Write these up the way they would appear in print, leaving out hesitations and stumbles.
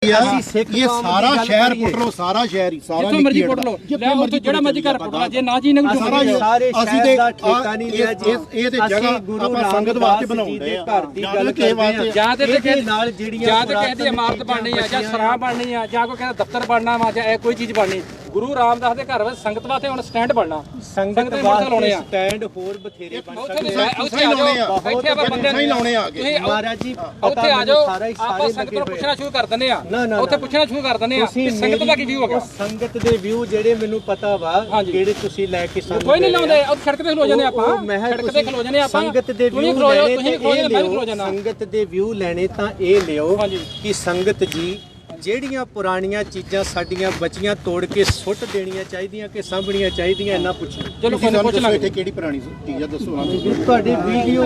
ये सारा शहर पुट लो, सारा शहर ही सारा मर्जी पुट लो, ਜਿਹੜਾ ਮਰਜੀ ਘਰ ਪੁੱਟਣਾ, ਜੇ ਨਾ ਜੀ ਨੇ ਕੋਈ ਸਾਰੇ ਸ਼ਹਿਰ ਦਾ ਠੇਕਾ ਨਹੀਂ ਲਿਆ ਜੀ। ਇਹ ਤੇ ਜਗ੍ਹਾ ਆਪਾਂ ਸੰਗਤ ਵਾਸਤੇ ਬਣਾਉਂਦੇ ਆ, ਘਰ ਦੀ ਗੱਲ ਕਰਦੇ ਆ, ਜਾਂ ਤੇ ਕਿਸੇ ਨਾਲ ਜਿਹੜੀਆਂ ਜਾਂ ਤੇ ਕਿਸੇ ਦੀ ਇਮਾਰਤ ਬਣਨੀ ਆ, ਜਾਂ ਸਰਾਂ ਬਣਨੀ ਆ, ਜਾਂ ਕੋਈ ਕਹਿੰਦਾ ਦਫ਼ਤਰ ਬਣਨਾ ਵਾ, ਜਾਂ ਇਹ ਕੋਈ ਚੀਜ਼ ਬਣਨੀ। ਗੁਰੂ ਰਾਮਦਾਸ ਦੇ ਘਰ ਵਿੱਚ ਸੰਗਤ ਵਾਸਤੇ ਹੁਣ ਸਟੈਂਡ ਬਣਨਾ, ਸੰਗਤ ਵਾਸਤੇ ਸਟੈਂਡ ਹੋਰ ਬਥੇਰੇ ਬਣ ਸਕਦੇ ਆ। ਉੱਥੇ ਲਾਉਣੇ ਆ, ਇੱਥੇ ਆਪਾਂ ਬੰਦੇ ਨਹੀਂ ਲਾਉਣੇ ਆ ਗਏ ਮਹਾਰਾਜ ਜੀ। ਉੱਥੇ ਆ ਜਾਓ, ਆਪਾਂ ਸੰਗਤ ਨੂੰ ਪੁੱਛਣਾ ਸ਼ੁਰੂ ਕਰ ਦਿੰਦੇ ਆ, ਉੱਥੇ ਪੁੱਛਣਾ ਸ਼ੁਰੂ ਕਰ ਦਿੰਦੇ ਆ ਕਿ ਸੰਗਤ ਦਾ ਕੀ ਵਿਊ ਹੋ ਗਿਆ। ਸੰਗਤ ਦੇ ਵਿਊ ਜਿਹੜੇ ਮੈਨੂੰ ਪਤਾ ਵਾ ਜਿਹੜੇ ਤੁਸੀਂ ਲੈ ਕੇ ਸਾਨੂੰ ਕੋਈ ਨਹੀਂ ਲਾਉਂਦੇ, ਉਹ ਸੜਕ ਤੇ ਖਲੋ ਜਾਂਦੇ ਆਪਾਂ, ਸੜਕ ਤੇ ਖਲੋ ਜਾਂਦੇ ਆਪਾਂ। ਸੰਗਤ ਦੇ ਵਿਊ ਲੈਣੇ ਤੇ ਇਹ ਲਿਓ, ਸੰਗਤ ਦੇ ਵਿਊ ਲੈਣੇ ਤਾਂ ਇਹ ਲਿਓ ਕਿ ਸੰਗਤ ਜੀ ਜਿਹੜੀਆਂ ਪੁਰਾਣੀਆਂ ਚੀਜ਼ਾਂ ਸਾਡੀਆਂ ਬਚੀਆਂ ਤੋੜ ਕੇ ਸੁੱਟ ਦੇਣੀਆਂ ਚਾਹੀਦੀਆਂ ਕਿ ਸਾਂਭਣੀਆਂ ਚਾਹੀਦੀਆਂ, ਇੰਨਾ ਪੁੱਛੋ। ਚਲੋ ਪੁੱਛ ਲਾਂਗੇ ਇੱਥੇ ਕਿਹੜੀ ਪੁਰਾਣੀ ਚੀਜ਼ ਆ, ਦੱਸੋ ਨਾ। ਤੁਹਾਡੀ ਵੀਡੀਓ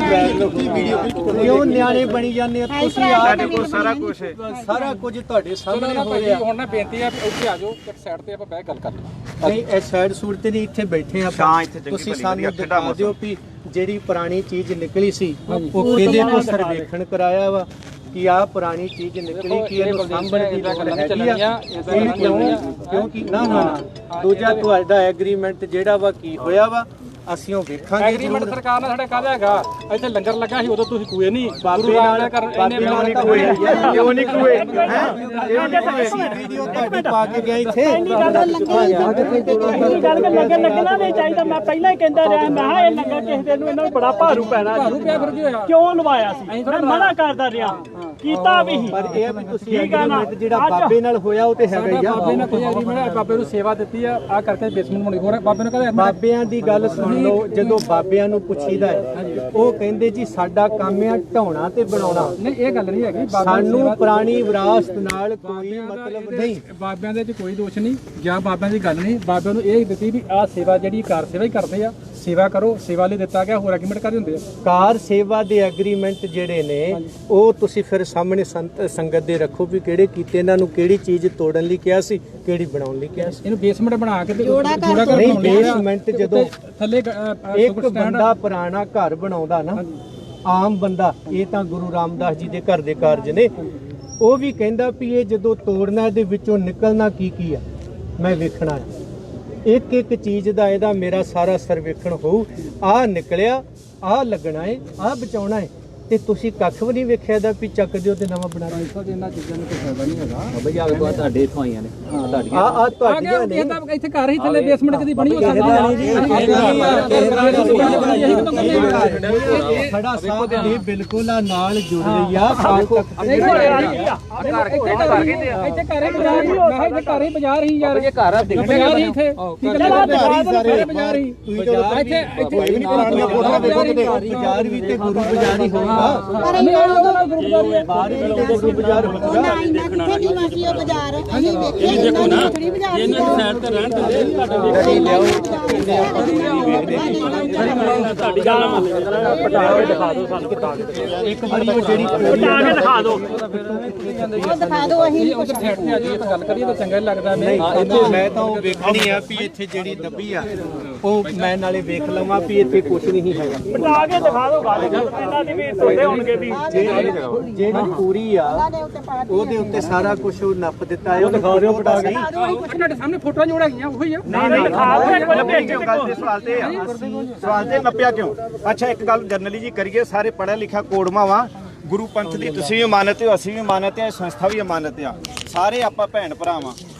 ਕਿਉਂ ਨਿਆਣੇ ਬਣੀ ਜਾਂਦੇ ਆ ਤੁਸੀਂ? ਸਾਡੇ ਕੋਲ ਸਾਰਾ ਕੁਝ ਹੈ, ਸਾਰਾ ਕੁਝ ਤੁਹਾਡੇ ਸਾਹਮਣੇ ਹੋ ਰਿਹਾ। ਹੁਣ ਨਾ ਬੇਨਤੀ ਆ ਉੱਥੇ ਆ ਜਾਓ, ਇੱਕ ਸਾਈਡ ਤੇ ਆਪਾਂ ਬਹਿ ਗੱਲ ਕਰ ਲਈਏ। ਨਹੀਂ ਇਹ ਸਾਈਡ ਸੂਟ ਤੇ ਨਹੀਂ, ਇੱਥੇ ਬੈਠੇ ਆਪਾਂ, ਤੁਸੀਂ ਸਾਨੂੰ ਦਿਖਾ ਦਿਓ ਵੀ ਜਿਹੜੀ ਪੁਰਾਣੀ ਚੀਜ਼ ਨਿਕਲੀ ਸੀ ਉਹ ਕਿਹਦੇ ਤੋਂ ਸਰਵੇਖਣ ਕਰਾਇਆ ਵਾ ਕਿ ਆਹ ਪੁਰਾਣੀ ਚੀਜ਼ ਨਿਕਲੀ ਕਿ ਇਹਨੂੰ ਸਾਂਭਣ ਦੀ ਲੋੜ ਹੈਗੀ ਆ। ਕਿਉਂਕਿ ਨਾ ਦੂਜਾ ਤੁਹਾਡਾ ਐਗਰੀਮੈਂਟ ਜਿਹੜਾ ਵਾ ਕੀ ਹੋਇਆ ਵਾ ਅਸੀਂ ਉਹ ਵੇਖਾਂਗੇ। ਐਗਰੀਮੈਂਟ ਸਰਕਾਰ ਨਾਲ ਸਾਡਾ ਕਾਹਦਾ ਹੈਗਾ? ਇੱਥੇ ਲੰਗਰ ਲੱਗਾ ਸੀ ਉਦੋਂ ਤੁਸੀਂ ਕੂਏ ਨਹੀਂ ਬਾਬੇ ਨਾਲ ਕਿਉਂ ਨਹੀਂ ਕੂਏ ਹੈ? ਵੀਡੀਓ ਤੁਹਾਡੀ ਪਾ ਕੇ ਗਿਆ ਇੱਥੇ ਗੱਲ ਲੰਗਰ ਲੱਗਣਾ ਨਹੀਂ ਚਾਹੀਦਾ। ਮੈਂ ਪਹਿਲਾਂ ਹੀ ਕਹਿੰਦਾ ਰਿਹਾ, ਮੈਂ ਕਿਹਾ ਇਹ ਲੰਗਰ ਕਿਸੇ ਦਿਨ ਨੂੰ ਇਹਨਾਂ ਨੂੰ ਬੜਾ ਭਾਰੂ ਪੈਣਾ। ਕਿਉਂ ਲਵਾਇਆ ਸੀ? ਮੈਂ ਮਨਾ ਕਰਦਾ ਰਿਹਾ, ਕੀਤਾ ਵੀ ਸੀ। ਪਰ ਇਹ ਵੀ ਤੁਸੀਂ ਐਗਰੀਮੈਂਟ ਜਿਹੜਾ ਬਾਬੇ ਨਾਲ ਹੋਇਆ ਉਹ ਤੇ ਹੈਗਾ ਹੀ ਆ। ਬਾਬੇ ਨਾਲ ਕੋਈ ਐਗਰੀਮੈਂਟ, ਬਾਬੇ ਨੂੰ ਸੇਵਾ ਦਿੱਤੀ ਆ, ਆ ਕਰਕੇ ਬੇਸਮੈਂਟ ਬਣਾਈ। ਹੋਰ ਬਾਬੇ ਨੂੰ ਕਹਿੰਦੇ ਬਾਬਿਆਂ ਦੀ ਗੱਲ ਸੁਣ ਲਓ, ਜਦੋਂ ਬਾਬਿਆਂ ਨੂੰ ਪੁੱਛੀਦਾ ਹੈ ਉਹ ਕਹਿੰਦੇ ਜੀ ਸਾਡਾ ਕੰਮ ਆ ਢਾਉਣਾ ਤੇ ਬਣਾਉਣਾ। ਨਹੀਂ ਇਹ ਗੱਲ ਨਹੀਂ ਹੈਗੀ, ਸਾਨੂੰ ਪੁਰਾਣੀ ਵਿਰਾਸਤ ਨਾਲ ਕੋਈ ਮਤਲਬ ਨਹੀਂ। ਬਾਬਿਆਂ ਦੇ ਵਿੱਚ ਕੋਈ ਦੋਸ਼ ਨਹੀਂ ਜਾਂ ਬਾਬਿਆਂ ਦੀ ਗੱਲ ਨਹੀਂ। ਬਾਬਿਆਂ ਨੂੰ ਇਹ ਦਿੱਤੀ ਵੀ ਆਹ ਸੇਵਾ ਜਿਹੜੀ ਕਾਰ ਸੇਵਾ ਹੀ ਕਰਦੇ ਆ, ਸੇਵਾ ਕਰੋ, ਸੇਵਾ ਲਈ ਦਿੱਤਾ ਗਿਆ। ਹੋਰ ਐਗਰੀਮੈਂਟ ਕਰ ਦਿੰਦੇ ਆ। ਕਾਰ ਸੇਵਾ ਦੇ ਐਗਰੀਮੈਂਟ ਜਿਹੜੇ ਨੇ ਉਹ ਤੁਸੀਂ ਫਿਰ ਸਾਹਮਣੇ ਸੰਗਤ ਦੇ ਰੱਖੋ ਵੀ ਕਿਹੜੇ ਕੀਤੇ, ਇਹਨਾਂ ਨੂੰ ਕਿਹੜੀ ਚੀਜ਼ ਤੋੜਨ ਲਈ ਕਿਹਾ ਸੀ, ਕਿਹੜੀ ਬਣਾਉਣ ਲਈ ਕਿਹਾ ਸੀ। ਇਹਨੂੰ ਬੇਸਮੈਂਟ ਬਣਾ ਕੇ ਨਹੀਂ, ਬੇਸਮੈਂਟ ਜਦੋਂ ਥੱਲੇ ਇੱਕ ਬੰਦਾ ਪੁਰਾਣਾ ਘਰ ਬਣਾਉਂਦਾ ਨਾ, ਆਮ ਬੰਦਾ, ਇਹ ਤਾਂ ਗੁਰੂ ਰਾਮਦਾਸ ਜੀ ਦੇ ਘਰ ਦੇ ਕਾਰਜ ਨੇ, ਉਹ ਵੀ ਕਹਿੰਦਾ ਵੀ ਇਹ ਜਦੋਂ ਤੋੜਨਾ ਇਹਦੇ ਵਿੱਚੋਂ ਨਿਕਲਣਾ ਕੀ ਕੀ ਆ ਮੈਂ ਵੇਖਣਾ। ਇੱਕ ਇੱਕ ਚੀਜ਼ ਦਾ ਇਹਦਾ ਮੇਰਾ ਸਾਰਾ ਸਰਵੇਖਣ ਹੋਊ। ਆਹ ਨਿਕਲਿਆ, ਆਹ ਲੱਗਣਾ ਹੈ, ਆਹ ਬਚਾਉਣਾ ਹੈ, ਤੇ ਤੁਸੀਂ ਕੱਖ ਵੀ ਨਹੀਂ ਵੇਖਿਆ ਦਾ ਵੀ ਚੱਕ ਦਿਓ ਤੇ ਨਵਾਂ ਬਣਾ ਦਿਓ। ਇਹਨਾਂ ਚੀਜ਼ਾਂ ਨੂੰ ਕੋਈ ਫਾਇਦਾ ਨਹੀਂ ਹੈਗਾ। ਬਈ ਆਹ ਤੁਹਾਡੇ ਇਥੋਂ ਆਈਆਂ ਨੇ, ਤੁਹਾਡੀਆਂ ਆ ਤੁਹਾਡੀਆਂ ਨੇ। ਇੱਥੇ ਘਰ ਹੀ ਥੱਲੇ ਬੇਸਮੈਂਟ ਕਦੀ ਬਣੀ ਹੋ ਸਕਦੀ ਖੜਾ ਸਾਹਿਬ ਦੇ ਬਿਲਕੁਲ ਆ ਨਾਲ ਜੁੜ ਰਹੀ ਆ। ਇੱਥੇ ਘਰ ਹੀ ਬਾਜ਼ਾਰ ਹੀ, ਮੈਂ ਇੱਥੇ ਘਰ ਹੀ ਬਾਜ਼ਾਰ ਹੀ ਯਾਰ, ਇਹ ਘਰ ਆ ਬਾਜ਼ਾਰ ਹੀ ਇੱਥੇ ਬਾਜ਼ਾਰ ਹੀ ਇੱਥੇ ਕੋਈ ਵੀ ਨਹੀਂ ਪੁਰਾਣੀਆਂ ਫੋਟੋਆਂ ਦੇਖੋ ਕਿਤੇ ਬਾਜ਼ਾਰ ਵੀ ਤੇ ਗੁਰੂ ਬਾਜ਼ਾਰ ਹੀ ਹੋਊਗਾ। ਬਾਹਰ ਵੀ ਤੇ ਗੁਰੂ ਬਾਜ਼ਾਰ ਹੋਊਗਾ। ਕਿੱਥੇ ਦੀ ਮਾਸੀ ਉਹ ਬਾਜ਼ਾਰ ਅਸੀਂ ਵੇਖਿਆ ਦੇਖੋ ਨਾ, ਇਹਨਾਂ ਦੀ ਸਾਈਡ ਤੇ ਰਹਿਣ ਦਿੰਦੇ ਤੁਹਾਡੀ ਗੱਲ ਪਟਾ ਕੇ ਦਿਖਾ ਦਿਓ ਸਾਨੂੰ, ਪਟਾ ਕੇ ਇੱਕ ਵਾਰੀ ਉਹ ਜਿਹੜੀ ਪਟਾ ਕੇ ਦਿਖਾ ਦਿਓ, ਉਹ ਦਿਖਾ ਦਿਓ। ਅਸੀਂ ਉਧਰ ਸਾਈਡ ਤੇ ਆ ਜਾਈਏ ਤਾਂ ਗੱਲ ਕਰੀਏ ਤਾਂ ਚੰਗਾ ਲੱਗਦਾ। ਮੈਂ ਤਾਂ ਉਹ ਵੇਖਣੀ ਆ ਵੀ ਇੱਥੇ ਜਿਹੜੀ ਦੱਬੀ ਆ ਉਹ ਮੈਂ ਨਾਲੇ ਵੇਖ ਲਵਾਂ ਵੀ ਇੱਥੇ ਕੁਝ ਨਹੀਂ ਹੈਗਾ। ਪਟਾ ਕੇ ਦਿਖਾ ਦਿਓ ਗੱਲ, ਇਹਨਾਂ ਦੀ ਵੀ ਤੋੜੇ ਹੋਣਗੇ ਵੀ। ਜਿਹੜੀ ਪੂਰੀ ਆ ਉਹਦੇ ਉੱਤੇ ਸਾਰਾ ਕੁਝ ਨੱਪ ਦਿੱਤਾ ਹੈ। ਉਹ ਦਿਖਾ ਦਿਓ ਪਟਾ ਕੇ। ਤੁਹਾਡੇ ਸਾਹਮਣੇ ਫੋਟੋਆਂ ਜੋੜ ਗਈਆਂ ਉਹੀ ਆ। ਨਹੀਂ ਦਿਖਾ ਦਿਓ ਇੱਕ ਵਾਰ ਭੇਜ ਦਿਓ। ਗੱਲ ਦੇ ਸਵਾਲ ਤੇ ਆ, ਸਵਾਲ ਤੇ ਨੱਪਿਆ ਕਿਉਂ? ਅੱਛਾ ਇੱਕ ਗੱਲ ਜਰਨਲੀ ਜੀ ਕਰੀਏ, ਸਾਰੇ ਪੜ੍ਹਿਆ ਲਿਖਿਆ ਕੋੜਮਾ ਵਾ, ਗੁਰੂ ਪੰਥ ਦੀ ਤੁਸੀਂ ਵੀ ਮਾਨਤ ਹੋ, ਅਸੀਂ ਵੀ ਮਾਨਤ ਆ, ਸੰਸਥਾ ਵੀ ਮਾਨਤ ਆ, ਸਾਰੇ ਆਪਾਂ ਭੈਣ ਭਰਾ ਵਾਂ।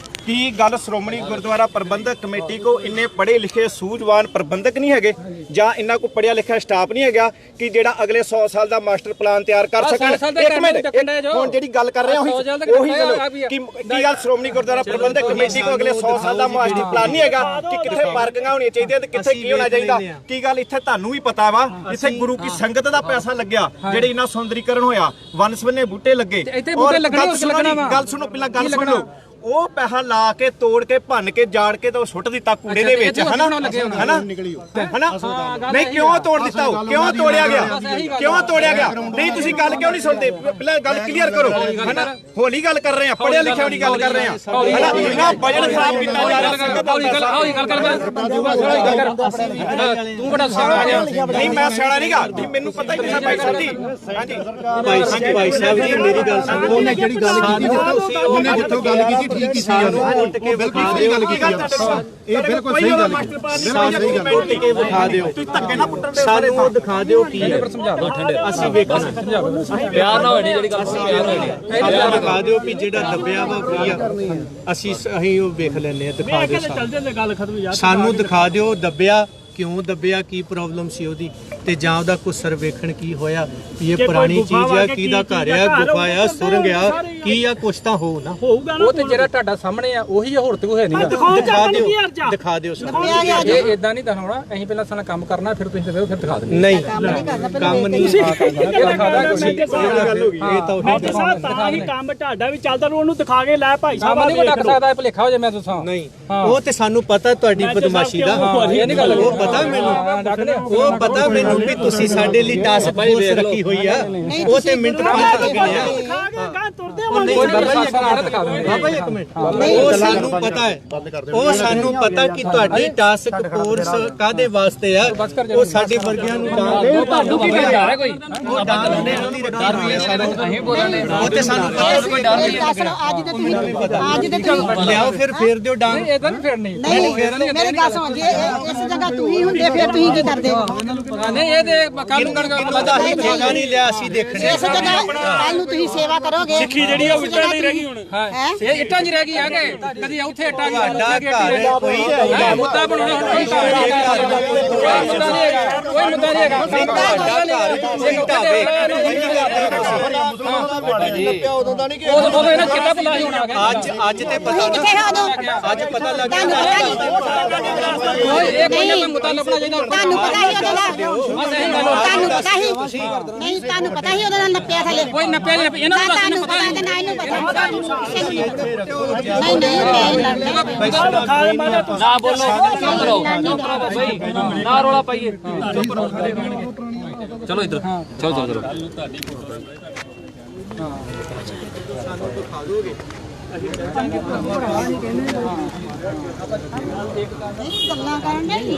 ਕੀ ਗੱਲ ਸ਼੍ਰੋਮਣੀ ਗੁਰਦੁਆਰਾ ਪ੍ਰਬੰਧਕ ਕਮੇਟੀ ਕੋ ਇੰਨੇ ਪੜ੍ਹੇ ਲਿਖੇ ਸੂਝਵਾਨ ਪ੍ਰਬੰਧਕ ਨਹੀਂ ਹੈਗੇ, ਜਾਂ ਇਹਨਾਂ ਕੋ ਪੜ੍ਹਿਆ ਲਿਖਿਆ ਸਟਾਫ ਨਹੀਂ ਹੈਗਾ ਕਿ ਜਿਹੜਾ ਅਗਲੇ 100 ਸਾਲ ਦਾ ਮਾਸਟਰ ਪਲਾਨ ਤਿਆਰ ਕਰ ਸਕਣ? ਇੱਕ ਮਿੰਟ, ਹੁਣ ਜਿਹੜੀ ਗੱਲ ਕਰ ਰਹੇ ਹਾਂ ਉਹੀ ਕੀ ਗੱਲ ਸ਼੍ਰੋਮਣੀ ਗੁਰਦੁਆਰਾ ਪ੍ਰਬੰਧਕ ਕਮੇਟੀ ਕੋ ਅਗਲੇ 100 ਸਾਲ ਦਾ ਮਾਸਟਰ ਪਲਾਨ ਨਹੀਂ ਹੈਗਾ ਕਿ ਕਿੱਥੇ ਪਾਰਕਿੰਗਾਂ ਹੋਣੀਆਂ ਚਾਹੀਦੀਆਂ ਤੇ ਕਿੱਥੇ ਕੀ ਹੋਣਾ ਚਾਹੀਦਾ? ਕੀ ਗੱਲ ਇੱਥੇ ਤੁਹਾਨੂੰ ਵੀ ਪਤਾ ਵਾ ਇੱਥੇ ਗੁਰੂ ਕੀ ਸੰਗਤ ਦਾ ਪੈਸਾ ਲੱਗਿਆ, ਜਿਹੜੇ ਇਹਨਾਂ ਸੌਂਦਰੀਕਰਨ ਹੋਇਆ, ਵਨ ਸਵੰਨੇ ਬੂਟੇ ਲੱਗੇ। ਗੱਲ ਸੁਣੋ ਪਹਿਲਾਂ, ਗੱਲ ਸੁਣ ਲਓ। ਉਹ ਪੈਸਾ ਲਾ ਕੇ ਤੋੜ ਕੇ ਭੰਨ ਕੇ ਜਾੜ ਕੇ ਤਾਂ ਉਹ ਸੁੱਟ ਦਿੱਤਾ ਕੂੜੇ ਦੇ ਵਿੱਚ ਹਨਾ ਹਨਾ ਨਹੀਂ ਕਿਉਂ ਤੋੜ ਦਿੱਤਾ ਉਹ ਕਿਉਂ ਤੋੜਿਆ ਗਿਆ ਨਹੀਂ ਤੁਸੀਂ ਗੱਲ ਕਿਉਂ ਨਹੀਂ ਸੁਣਦੇ ਪਹਿਲਾਂ ਗੱਲ ਕਲੀਅਰ ਕਰੋ ਹਨਾ ਹੋਲੀ ਗੱਲ ਕਰ ਰਹੇ ਆ ਪੜ੍ਹਿਆ ਲਿਖਿਆ ਦੀ ਗੱਲ ਕਰ ਰਹੇ ਆ ਹਨਾ ਇਹਨਾਂ ਬਜਟ ਖਰਾਬ ਕੀਤਾ ਜਾ ਰਿਹਾ ਸੰਗਤ ਦਾ ਤੂੰ ਬੜਾ ਸਿਆਣਾ ਆ ਨਹੀਂ ਮੈਂ ਸਿਆਣਾ ਨਹੀਂਗਾ ਮੈਨੂੰ ਪਤਾ ਹੀ ਨਹੀਂ ਭਾਈ ਸਾਹਿਬ ਜੀ ਹਾਂਜੀ ਭਾਈ ਸਾਹਿਬ ਜੀ ਮੇਰੀ ਗੱਲ ਸੁਣੋ ਉਹਨੇ ਜਿਹੜੀ ਗੱਲ ਕੀਤੀ ਉਹਨੇ ਜਿੱਥੋਂ ਗੱਲ ਕੀਤੀ ਠੀਕ ਕੀਤੀ ਸਾਨੂੰ ਉੱਟ ਕੇ ਵਿਖਾ ਦਿਓ ਇਹ ਬਿਲਕੁਲ ਸਹੀ ਗੱਲ ਹੈ ਉੱਟ ਕੇ ਵਿਖਾ ਦਿਓ ਤੁਸੀਂ ਧੱਕੇ ਨਾ ਪੁੱਟਣ ਦੇ ਸਾਨੂੰ ਉਹ ਦਿਖਾ ਦਿਓ ਕੀ ਹੈ ਸਮਝਾ ਦਿਓ ਠੰਡੇ ਅਸੀਂ ਵੇਖਣਾ ਪਿਆਰ ਨਾ ਹੋਣੀ ਜਿਹੜੀ ਗੱਲ ਪਿਆਰ ਨਾ ਹੋਣੀ ਪਹਿਲਾਂ ਦਿਖਾ ਦਿਓ ਵੀ ਜਿਹੜਾ ਦੱਬਿਆ ਵਾ ਕੀ ਆ ਅਸੀਂ ਉਹ ਵੇਖ ਲੈਨੇ ਆ ਦਿਖਾ ਦਿਓ ਚੱਲ ਜਾਂਦੇ ਗੱਲ ਖਤਮ ਯਾਰ ਸਾਨੂੰ ਦਿਖਾ ਦਿਓ ਦੱਬਿਆ ਕਿਉਂ ਦੱਬਿਆ ਕੀ ਪ੍ਰੋਬਲਮ ਸੀ ਉਹਦੀ ਤੇ ਜਾਂ ਉਹਦਾ ਕੁਝ ਸਰਵੇਖਣ ਕੀ ਹੋਇਆ ਵੀ ਇਹ ਪੁਰਾਣੀ ਚੀਜ਼ ਆ ਕਿਹਦਾ ਘਰ ਆ ਗੁਫਾ ਆ ਸੁਰੰਗ ਆ ਕੀ ਆ ਕੁਛ ਤਾਂ ਹੋ ਨਾ ਹੋਊਗਾ ਨਾ ਉਹ ਤੇ ਜਿਹੜਾ ਤੁਹਾਡਾ ਸਾਹਮਣੇ ਆ ਉਹੀ ਹੋਰ ਤੇ ਕੋਈ ਹੈ ਨਹੀਂ ਦਿਖਾ ਦਿਓ ਸਾਨੂੰ ਇਹ ਇਦਾਂ ਨਹੀਂ ਦਿਖਾਉਣਾ ਅਸੀਂ ਪਹਿਲਾਂ ਸਾਡਾ ਕੰਮ ਕਰਨਾ ਫਿਰ ਤੁਸੀਂ ਫਿਰ ਦਿਖਾ ਦੇਣਾ ਨਹੀਂ ਕੰਮ ਨਹੀਂ ਇਹ ਤਾਂ ਤਾਂ ਹੀ ਕੰਮ ਤੁਹਾਡਾ ਵੀ ਚੱਲਦਾ ਉਹਨੂੰ ਦਿਖਾ ਕੇ ਲੈ ਭਾਈ ਸਾਹਿਬ ਨਹੀਂ ਡੱਕ ਸਕਦਾ ਭੁਲੇਖਾ ਹੋ ਜਾ ਮੈਂ ਦੱਸਾਂ ਨਹੀਂ ਉਹ ਤੇ ਸਾਨੂੰ ਪਤਾ ਤੁਹਾਡੀ ਬਦਮਾਸ਼ੀ ਦਾ ਇਹ ਨਹੀਂ ਗੱਲ ਉਹ ਪਤਾ ਮੈਨੂੰ ਉਹ ਪਤਾ ਮੈਨੂੰ ਵੀ ਤੁਸੀਂ ਸਾਡੇ ਲਈ ਟਾਸਕ ਫੋਰਸ ਰੱਖੀ ਹੋਈ ਆ ਉਹ ਤੇ ਮਿੰਟ 5 ਲੱਗਣੇ ਆ ਦਿਖਾ ਕੇ ਗਾਂ ਤੁਰਦੇ ਬਾਬਾ ਇੱਕ ਮਿੰਟ ਉਹ ਸਾਨੂੰ ਪਤਾ ਹੈ ਉਹ ਸਾਨੂੰ ਪਤਾ ਕਿ ਤੁਹਾਡੀ ਟਾਸਕ ਫੋਰਸ ਕਾਦੇ ਵਾਸਤੇ ਆ ਉਹ ਸਾਡੇ ਵਰਗਿਆਂ ਨੂੰ ਤੁਹਾਨੂੰ ਕੀ ਕਰ ਰਿਹਾ ਕੋਈ ਉਹ ਡਰ ਨੇ ਉਹਦੀ ਰੱਖੀ ਹੋਈ ਹੈ ਸਾਨੂੰ ਅਸੀਂ ਬੋਲਣੇ ਉਹ ਤੇ ਸਾਨੂੰ ਪਤਾ ਕੋਈ ਡਰ ਨਹੀਂ ਅੱਜ ਦੇ ਤੁਸੀਂ ਲਿਆਓ ਫਿਰ ਫੇਰ ਦਿਓ ਡਾਂਗ ਇਦਾਂ ਨਹੀਂ ਫੇਰਨੀ ਨਹੀਂ ਮੇਰੀ ਗੱਲ ਸੁਣ ਜੇ ਇਸ ਜਗ੍ਹਾ ਤੁਸੀਂ ਹੁੰਦੇ ਫਿਰ ਤੁਸੀਂ ਕੀ ਕਰਦੇ ਨਹੀਂ ਇਹ ਤੇ ਕੱਲ ਨੂੰ ਪਤਾ ਹੀ ਜਗ੍ਹਾ ਨਹੀਂ ਲਿਆ ਅਸੀਂ ਦੇਖਣੇ ਇਸ ਜਗ੍ਹਾ ਕੱਲ ਨੂੰ ਤੁਸੀਂ ਸੇਵਾ ਕਰੋਗੇ ਸਿੱਖੀ ਜਿਹੜੀ ਆ ਉੱਟਾਂ ਨਹੀਂ ਰਹਿ ਗਈ ਹੁਣ ਇਹ ਇੱਟਾਂ 'ਚ ਰਹਿ ਗਈ ਆ ਕਿ ਕਦੀ ਉੱਥੇ ਇੱਟਾਂ 'ਚ ਤੁਹਾਡਾ ਘਰ ਕੋਈ ਮੁੱਦਾ ਬਣਾਉਣਾ ਹੁਣ ਕੋਈ ਮੁੱਦਾ ਨਹੀਂ ਹੈਗਾ ਕੋਈ ਮੁੱਦਾ ਨਹੀਂ ਹੈਗਾ ਉਦੋਂ ਇਹਨਾਂ ਕਿੱਦਾਂ ਬੁਲਾ ਹੀ ਹੋਣਾ ਅੱਜ ਤੇ ਪਤਾ ਅੱਜ ਪਤਾ ਲੱਗ ਗਿਆ ਇਹ ਕੋਈ ਨਾ ਮੁੱਦਾ ਲੱਭਣਾ ਚਾਹੀਦਾ ਤੁਹਾਨੂੰ ਪਤਾ ਹੀ ਉਹਦਾ ਤੁਹਾਨੂੰ ਪਤਾ ਹੀ ਨਹੀਂ ਤੁਹਾਨੂੰ ਪਤਾ ਹੀ ਉਹਦਾ ਨੱਪਿਆ ਥੱਲੇ ਕੋਈ ਨੱਪਿਆ ਨਹੀਂ ਇਹਨਾਂ ਨੂੰ ਤੁਹਾਨੂੰ ਪਤਾ ਤੇ ਨਾ ਇਹਨੂੰ ਪਤਾ ਨਹੀਂ ਨਾ ਬੋਲੋ ਚੁੱਪ ਰਹੋ ਬਈ ਨਾ ਰੋਲਾ ਪਾਈਏ ਚਲੋ ਇੱਧਰ ਚਲੋ ਸਾਨੂੰ ਦਿਖਾ ਦੋਗੇ ਗੱਲਾਂ ਕਰਨ ਨਹੀਂ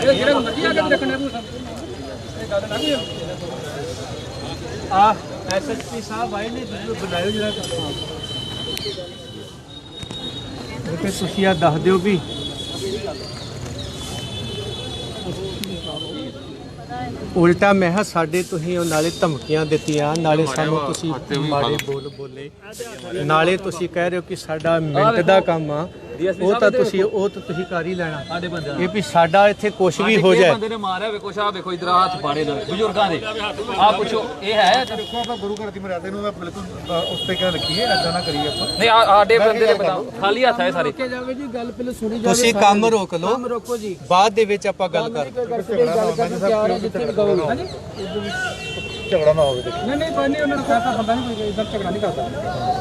ਜਿਹੜੇ ਮਰਜ਼ੀ ਆ ਕੇ ਦੇਖਣੇ ਨੂੰ ਇਹ ਗੱਲ ਨਾ ਕੋਈ ਆ ਐਸਐਸਪੀ ਸਾਹਿਬ ਆਏ ਨੇ ਵੀਡੀਓ ਬਣਾਇਓ ਜਰਾ ਤੇ ਤੁਸੀਂ ਆ ਦੱਸ ਦਿਓ ਵੀ ਉਲਟਾ ਮੈਂ ਕਿਹਾ ਸਾਡੇ ਤੁਸੀਂ ਉਹ ਨਾਲੇ ਧਮਕੀਆਂ ਦਿੱਤੀਆਂ ਨਾਲੇ ਸਾਨੂੰ ਤੁਸੀਂ ਮਾੜੇ ਬੋਲ ਬੋਲੇ ਨਾਲੇ ਤੁਸੀਂ ਕਹਿ ਰਹੇ ਹੋ ਕਿ ਸਾਡਾ ਮਿੰਟ ਦਾ ਕੰਮ ਆ ਉਹ ਤਾਂ ਤੁਸੀਂ ਕਰ ਹੀ ਲੈਣਾ ਸਾਡੇ ਬੰਦੇ ਇਹ ਵੀ ਸਾਡਾ ਇੱਥੇ ਕੁਝ ਵੀ ਹੋ ਜਾਏ ਬੰਦੇ ਨੇ ਮਾਰਿਆ ਵੇਖੋ ਸ਼ਾਹ ਵੇਖੋ ਇਧਰ ਹੱਥ ਪਾੜੇ ਨੇ ਬਜ਼ੁਰਗਾਂ ਦੇ ਆ ਪੁੱਛੋ ਇਹ ਹੈ ਦੇਖੋ ਆਪਾਂ ਗੁਰੂ ਘਰ ਦੀ ਮਰਿਆਦਾ ਨੂੰ ਮੈਂ ਬਿਲਕੁਲ ਉਸ ਤੇ ਕਹਿ ਰੱਖੀਏ ਐਦਾਂ ਨਾ ਕਰੀਏ ਆਪਾਂ ਨਹੀਂ ਸਾਡੇ ਬੰਦੇ ਨੇ ਬਤਾ ਖਾਲੀ ਹੱਥ ਹੈ ਸਾਰੇ ਤੁਸੀਂ ਕੰਮ ਰੋਕ ਲਓ ਰੋਕੋ ਜੀ ਬਾਅਦ ਦੇ ਵਿੱਚ ਆਪਾਂ ਗੱਲ ਕਰਾਂਗੇ ਝਗੜਾ ਨਾ ਹੋਵੇ ਦੇਖੋ ਨਹੀਂ ਕੋਈ ਨਹੀਂ ਉਹਨਾਂ ਨੂੰ ਕਹਤਾ ਬੰਦਾ ਨਹੀਂ ਕੋਈ ਇਦਾਂ ਝਗੜਾ ਨਹੀਂ ਕਰਦਾ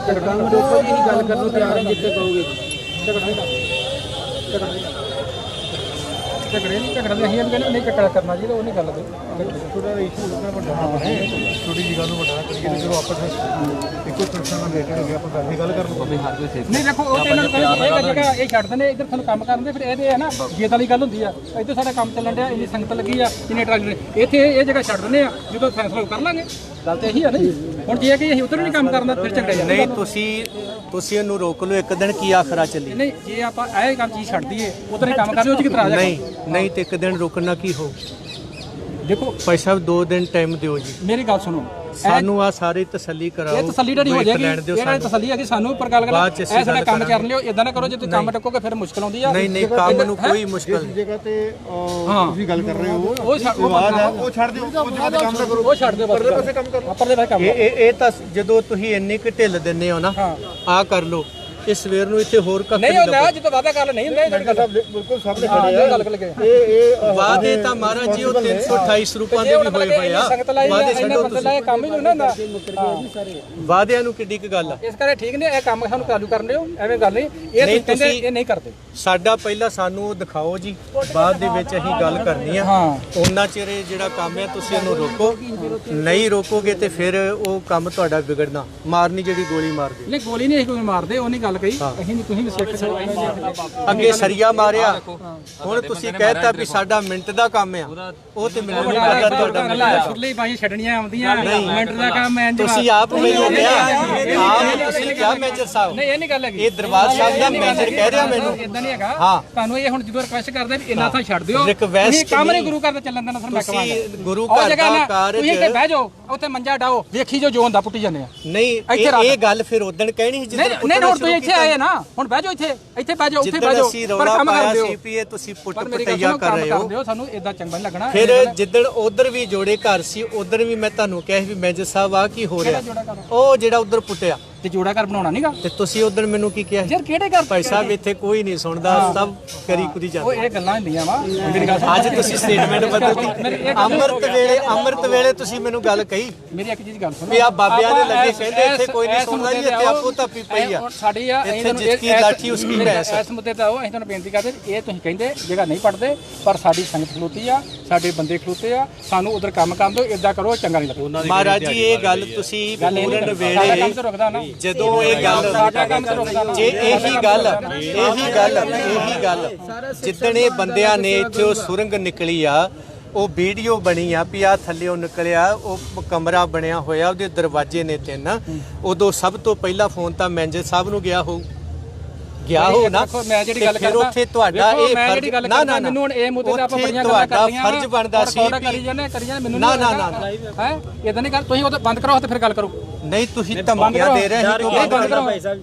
ਝਗੜਾ ਨੂੰ ਰੋਕੋ ਜੀ ਗੱਲ ਕਰਨ ਨੂੰ ਤਿਆਰ ਹੈ ਜਿੱਥੇ ਕਹੋਗੇ ਝਗੜਾ ਨਹੀਂ ਕਰਦਾ ਝਗੜਾ ਨਹੀਂ ਅਸੀਂ ਕਹਿੰਦੇ ਨਹੀਂ ਝਗੜਾ ਕਰਨਾ ਜੀ ਉਹ ਨਹੀਂ ਗੱਲ ਥੋੜਾ ਇਸ਼ੂ ਉਹਨਾਂ ਵੱਡਾ ਨਾ ਬਣੇ ਛੋਟੀ ਜੀ ਗੱਲ ਨੂੰ ਵੱਡਾ ਨਾ ਕਰੀਏ ਜਦੋਂ ਆਪਸ ਵਿੱਚ ਇੱਕੋ ਤਰ੍ਹਾਂ ਨਾਲ ਰਿਲੇਟਡ ਹੋ ਗਿਆ ਆਪਾਂ ਗੱਲ ਦੀ ਗੱਲ ਕਰ ਲਵਾਂਗੇ ਨਹੀਂ ਦੇਖੋ ਉਹ ਤੇ ਇਹਨਾਂ ਨੂੰ ਕਹਿੰਦੇ ਇਹ ਜਗ੍ਹਾ ਇਹ ਛੱਡ ਦਿੰਦੇ ਇੱਧਰ ਤੁਹਾਨੂੰ ਕੰਮ ਕਰਨ ਦੇ ਫਿਰ ਇਹਦੇ ਹੈ ਨਾ ਜੇਤ ਵਾਲੀ ਗੱਲ ਹੁੰਦੀ ਆ ਇੱਧਰ ਸਾਡਾ ਕੰਮ ਚੱਲਣ ਡਿਆ ਇੰਨੀ ਸੰਗਤ ਲੱਗੀ ਆ ਇੰਨੇ ਟਰਾਲੀ ਇੱਥੇ ਇਹ ਜਗ੍ਹਾ ਛੱਡ ਦਿੰਦੇ ਆ ਜਦੋਂ ਫੈਸਲਾ ਕਰ ਲਾਂਗੇ ਗੱਲ ਤੇ ਇਹੀ ਆ ਨਹੀਂ ਹੁਣ ਜੇ ਕਿ ਅਸੀਂ ਉੱਧਰ ਨਹੀਂ ਕੰਮ ਕਰਨਾ ਫਿਰ ਝਗੜਾ ਜਾਂਦਾ ਨਹੀਂ ਤੁਸੀਂ ਇਹਨੂੰ ਰੋਕ ਲਓ ਇੱਕ ਦਿਨ ਕੀ ਆਖਰਾ ਚੱਲੀ ਨਹੀਂ ਜੇ ਆਪਾਂ ਇਹ ਕੰਮ ਚੀਜ਼ ਛੱਡ ਦਈਏ ਉਧਰ ਹੀ ਕੰਮ ਕਰਦੇ ਉਹ ਚ ਕਿਤਰਾ ਜਾ ਨਹੀਂ ਤੇ ਇੱਕ ਦਿਨ ਰੁਕਣਾ ਕੀ ਹੋ ਦੇਖੋ ਭਾਈ ਸਾਹਿਬ 2 ਦਿਨ ਟਾਈਮ ਦਿਓ ਜੀ ਮੇਰੀ ਗੱਲ ਸੁਣੋ ਸਾਨੂੰ ਆ ਸਾਰੇ ਤਸੱਲੀ ਕਰਾਓ। ਇਹ ਤਸੱਲੀ ਜਿਹੜੀ ਹੋ ਜਾਏਗੀ, ਇਹ ਤਸੱਲੀ ਹੈ ਕਿ ਸਾਨੂੰ ਪਰ ਗੱਲ ਬਾਅਦ ਚ ਅਸੀਂ ਐਸਾ ਗੱਲ ਕੰਮ ਕਰ ਲਿਓ, ਇਦਾਂ ਨਾ ਕਰੋ ਜੇ ਤੁਸੀਂ ਕੰਮ ਟੱਕੋਗੇ ਫਿਰ ਮੁਸ਼ਕਲ ਆਉਂਦੀ ਆ। ਨਹੀਂ ਕੰਮ ਨੂੰ ਕੋਈ ਮੁਸ਼ਕਲ ਨਹੀਂ। ਜਗ੍ਹਾ ਤੇ ਤੁਸੀਂ ਗੱਲ ਕਰ ਰਹੇ ਹੋ ਉਹ ਛੱਡ ਦਿਓ, ਉਹ ਛੱਡ ਦਿਓ, ਉਹ ਜਗ੍ਹਾ ਤੇ ਕੰਮ ਨਾ ਕਰੋ, ਉਹ ਛੱਡ ਦਿਓ, ਪਰਲੇ ਪਾਸੇ ਕੰਮ ਕਰੋ। ਪਰਲੇ ਪਾਸੇ ਕੰਮ ਇਹ ਤਾਂ ਜਦੋਂ ਤੁਸੀਂ ਇੰਨੀ ਕੁ ਢਿੱਲ ਦਿੰਦੇ ਹੋ ਨਾ, ਆ ਕਰ ਲਓ, ਇਹ ਸਵੇਰ ਨੂੰ ਇੱਥੇ ਹੋਰ ਕੱਖ ਨਹੀਂ ਹੁੰਦਾ, ਜਦੋਂ ਵਾਅਦਾ ਕਰ ਨਹੀਂ ਹੁੰਦਾ ਇਹ ਜਿਹੜੀ ਗੱਲ ਬਿਲਕੁਲ ਸਾਹਮਣੇ ਖੜੇ ਆ ਗੱਲ ਕਰ ਲਗੇ। ਇਹ ਵਾਅਦੇ ਤਾਂ ਮਹਾਰਾਜ ਜੀ ਉਹ 328 ਸਰੂਪਾਂ ਦੇ ਵੀ ਹੋਏ ਹੋਏ ਆ। ਵਾਅਦੇ ਛੱਡੋ ਤੁਸੀਂ, ਕੰਮ ਹੀ ਨਹੀਂ ਹੁੰਦਾ, ਵਾਅਦਿਆਂ ਨੂੰ ਕਿੱਡੀ ਕੁ ਗੱਲ ਆ। ਇਸ ਕਰਕੇ ਠੀਕ ਨੇ ਇਹ ਕੰਮ ਸਾਨੂੰ ਚਾਲੂ ਕਰਨ ਦਿਓ, ਐਵੇਂ ਗੱਲ ਨਹੀਂ। ਇਹ ਤੁਸੀਂ ਕਹਿੰਦੇ ਇਹ ਨਹੀਂ ਕਰਦੇ। ਸਾਡਾ ਪਹਿਲਾਂ ਸਾਨੂੰ ਉਹ ਦਿਖਾਓ ਜੀ, ਬਾਅਦ ਦੇ ਵਿੱਚ ਅਸੀਂ ਗੱਲ ਕਰਨੀ ਆ। ਉਹਨਾਂ ਚਿਰ ਇਹ ਜਿਹੜਾ ਕੰਮ ਹੈ ਤੁਸੀਂ ਇਹਨੂੰ ਰੋਕੋ, ਨਹੀਂ ਰੋਕੋਗੇ ਤੇ ਫਿਰ ਉਹ ਕੰਮ ਤੁਹਾਡਾ ਵਿਗੜਨਾ। ਮਾਰਨੀ ਜਿਹੜੀ ਗੋਲੀ ਮਾਰਦੀ, ਨਹੀਂ ਗੋਲੀ ਨਹੀਂ ਕੋਈ ਮਾਰਦੇ, ਉਹ ਨਹੀਂ ਗੱਲ ਕਹੀ। ਅਸੀਂ ਨਹੀਂ, ਤੁਸੀਂ ਵੀ ਸਿੱਖ ਅੱਗੇ ਸਰੀਆ ਮਾਰਿਆ, ਹੁਣ ਤੁਸੀਂ ਕਹਿਤਾ ਵੀ ਸਾਡਾ ਮਿੰਟ ਦਾ ਕੰਮ ਆ। ਉਹ ਤੇ ਮੈਨੂੰ ਨਹੀਂ ਪਤਾ ਤੁਹਾਡਾ ਫੁਰਲੀ ਬਾਈ ਛੱਡਣੀਆਂ ਆਉਂਦੀਆਂ, ਮਿੰਟ ਦਾ ਕੰਮ ਐ। ਤੁਸੀਂ ਆਪ ਮੈਨੂੰ ਕਿਹਾ, ਆਪ ਤੁਸੀਂ ਕਿਹਾ ਮੈਨੇਜਰ ਸਾਹਿਬ, ਨਹੀਂ ਇਹ ਨਹੀਂ ਗੱਲ ਹੈਗੀ। ਇਹ ਦਰਬਾਰ ਸਾਹਿਬ ਦਾ ਮੈਨੇਜਰ ਕਹਿ ਰਿਹਾ ਮੈਨੂੰ। ਇਦਾਂ ਨਹੀਂ ਹੈਗਾ, ਤੁਹਾਨੂੰ ਇਹ ਹੁਣ ਜਦੋਂ ਰਿਕਵੈਸਟ ਕਰਦੇ ਵੀ ਇੰਨਾ ਥਾਂ ਛੱਡ ਦਿਓ, ਰਿਕਵੈਸਟ ਕੰਮ ਨਹੀਂ ਗੁਰੂ ਘਰ ਦਾ ਚੱਲਣ ਦੇਣਾ। ਫਿਰ ਮੈਂ ਕਹਾਂਗਾ ਤੁਸੀਂ ਗੁਰੂ ਘਰ ਦਾ ਕਾਰਜ, ਤੁਸੀਂ ਇੱਥੇ ਬਹਿ ਜਾਓ, ਉੱਥੇ ਮੰਜਾ ਡਾਓ, ਵੇਖੀ ਜੋ ਹੁੰਦਾ ਪੁੱਟੀ ਜਾਂਦੇ ਆ। ਨਹੀਂ ਇਹ ਗੱਲ ਫਿਰ ਉਦਣ ਕਹਿਣੀ ਸੀ ਨਹੀਂ ਹੁਣ ਤੁਸੀਂ ਇੱਥੇ ਆਏ ਨਾ, ਹੁਣ ਬਹਿ ਜਾਓ, ਇੱਥੇ ਬਹਿ ਜਾਓ, ਉੱਥੇ ਬਹਿ ਜਾਓ, ਪਰ ਕੰਮ ਕਰ ਦਿਓ। ਸੀਪੀਏ ਤੁਸੀਂ ਪੁੱਟ ਪਟਈਆ ਕਰ ਰਹੇ ਹੋ, ਸਾਨੂੰ ਇਦਾਂ ਚੰਗਾ ਨਹੀਂ ਲੱਗਣਾ। ਫਿਰ ਜਿੱਦਣ ਉਧਰ ਵੀ ਜੋੜੇ ਘਰ ਸੀ, ਉਧਰ ਵੀ ਮੈਂ ਤੁਹਾਨੂੰ ਕਿਹਾ ਵੀ ਮੈਨੇਜਰ ਸਾਹਿਬ ਆ ਕੀ ਹੋ ਰਿਹਾ, ਉਹ ਜਿਹੜਾ ਉਧਰ ਪੁੱਟਿਆ ਤੇ ਜੋੜਾ ਘਰ ਬਣਾਉਣਾ ਨਹੀਂਗਾ। ਤੇ ਤੁਸੀਂ ਉਧਰ ਮੈਨੂੰ ਕੀ ਕਿਹਾ ਯਾਰ ਕਿਹੜੇ ਘਰ? ਭਾਈ ਸਾਹਿਬ ਇੱਥੇ ਕੋਈ ਨਹੀਂ ਸੁਣਦਾ, ਸਭ ਕਰੀ ਕੁਦੀ ਉਹ ਜਾਂਦੇ। ਇਹ ਗੱਲਾਂ ਹੁੰਦੀਆਂ ਵਾ, ਮੇਰੀ ਗੱਲ ਅੱਜ ਤੁਸੀਂ ਸਟੇਟਮੈਂਟ ਬਦਲਤੀ। ਅੰਮ੍ਰਿਤ ਵੇਲੇ ਤੁਸੀਂ ਮੈਨੂੰ ਗੱਲ ਕਹੀ ਮੇਰੀ ਇੱਕ ਚੀਜ਼ ਗੱਲ ਸੁਣੋ ਵੀ ਆ ਬਾਬਿਆਂ ਦੇ ਲੱਗੇ ਕਹਿੰਦੇ ਇੱਥੇ ਕੋਈ ਨਹੀਂ ਸੁਣਦਾ ਜੀ, ਇੱਥੇ ਆਪੋ ਧੱਪੀ ਪਈ ਆ। ਸਾਡੀ ਆ ਇੱਥੇ ਜਿਸਕੀ ਲਾਠੀ ਉਸਕੀ ਭੈਂਸ। ਇਸ ਮੁੱਦੇ ਤੇ ਆਓ, ਅਸੀਂ ਤੁਹਾਨੂੰ ਬੇਨਤੀ ਕਰਦੇ, ਇਹ ਤੁਸੀਂ ਕਹਿੰਦੇ ਜਗ੍ਹਾ ਨਹੀਂ ਪੜਦੇ, ਪਰ ਸਾਡੀ ਸੰਗਤ ਖਲੋਤੀ ਆ, ਸਾਡੇ ਬੰਦੇ ਖਲੋਤੇ ਆ, ਸਾਨੂੰ ਉਧਰ ਕੰਮ ਕਰਨ ਦਿਓ, ਇਦਾਂ ਕਰੋ ਚੰਗਾ ਨਹੀਂ ਲੱਗਦਾ। ਮਹਾਰਾਜ ਜੀ ਇਹ ਗੱਲ ਤੁਸੀਂ ਪੂਰਨ ਵੇਲੇ ਜਦੋਂ ਇਹ ਜੇ ਇਹੀ ਗੱਲ ਜਿੱਦਣ ਇਹ ਬੰਦਿਆਂ ਨੇ ਇੱਥੇ ਉਹ ਸੁਰੰਗ ਨਿਕਲੀ ਆ, ਉਹ ਵੀਡੀਓ ਬਣੀ ਆ ਵੀ ਆ ਥੱਲਿਓਂ ਨਿਕਲਿਆ, ਉਹ ਕਮਰਾ ਬਣਿਆ ਹੋਇਆ, ਉਹਦੇ ਦਰਵਾਜ਼ੇ ਨੇ 3, ਉਦੋਂ ਸਭ ਤੋਂ ਪਹਿਲਾਂ ਫੋਨ ਤਾਂ ਮੈਨੇਜਰ ਸਾਹਿਬ ਨੂੰ ਗਿਆ ਹੋ ਨਾ। ਮੈਂ ਜਿਹੜੀ ਗੱਲ ਕਰਦਾ, ਉੱਥੇ ਤੁਹਾਡਾ ਇਹ ਫਰਜ਼ ਨਾ ਮੈਨੂੰ ਹੁਣ ਇਹ ਮੁੱਦੇ ਤੇ ਆਪਾਂ ਬੜੀਆਂ ਗੱਲਾਂ ਕਰ ਲਈਆਂ, ਫਰਜ਼ ਬਣਦਾ ਸੀ ਕਰੀ ਜਾਂਦੇ ਮੈਨੂੰ ਨਾ ਹੈ ਇਦਾਂ ਨਹੀਂ ਕਰ। ਤੁਸੀਂ ਉਹ ਬੰਦ ਕਰੋ ਤੇ ਫਿਰ ਗੱਲ ਕਰੋ। ਨਹੀਂ ਤੁਸੀਂ ਧਮਕੀਆਂ ਦੇ ਰਹੇ ਹੋ,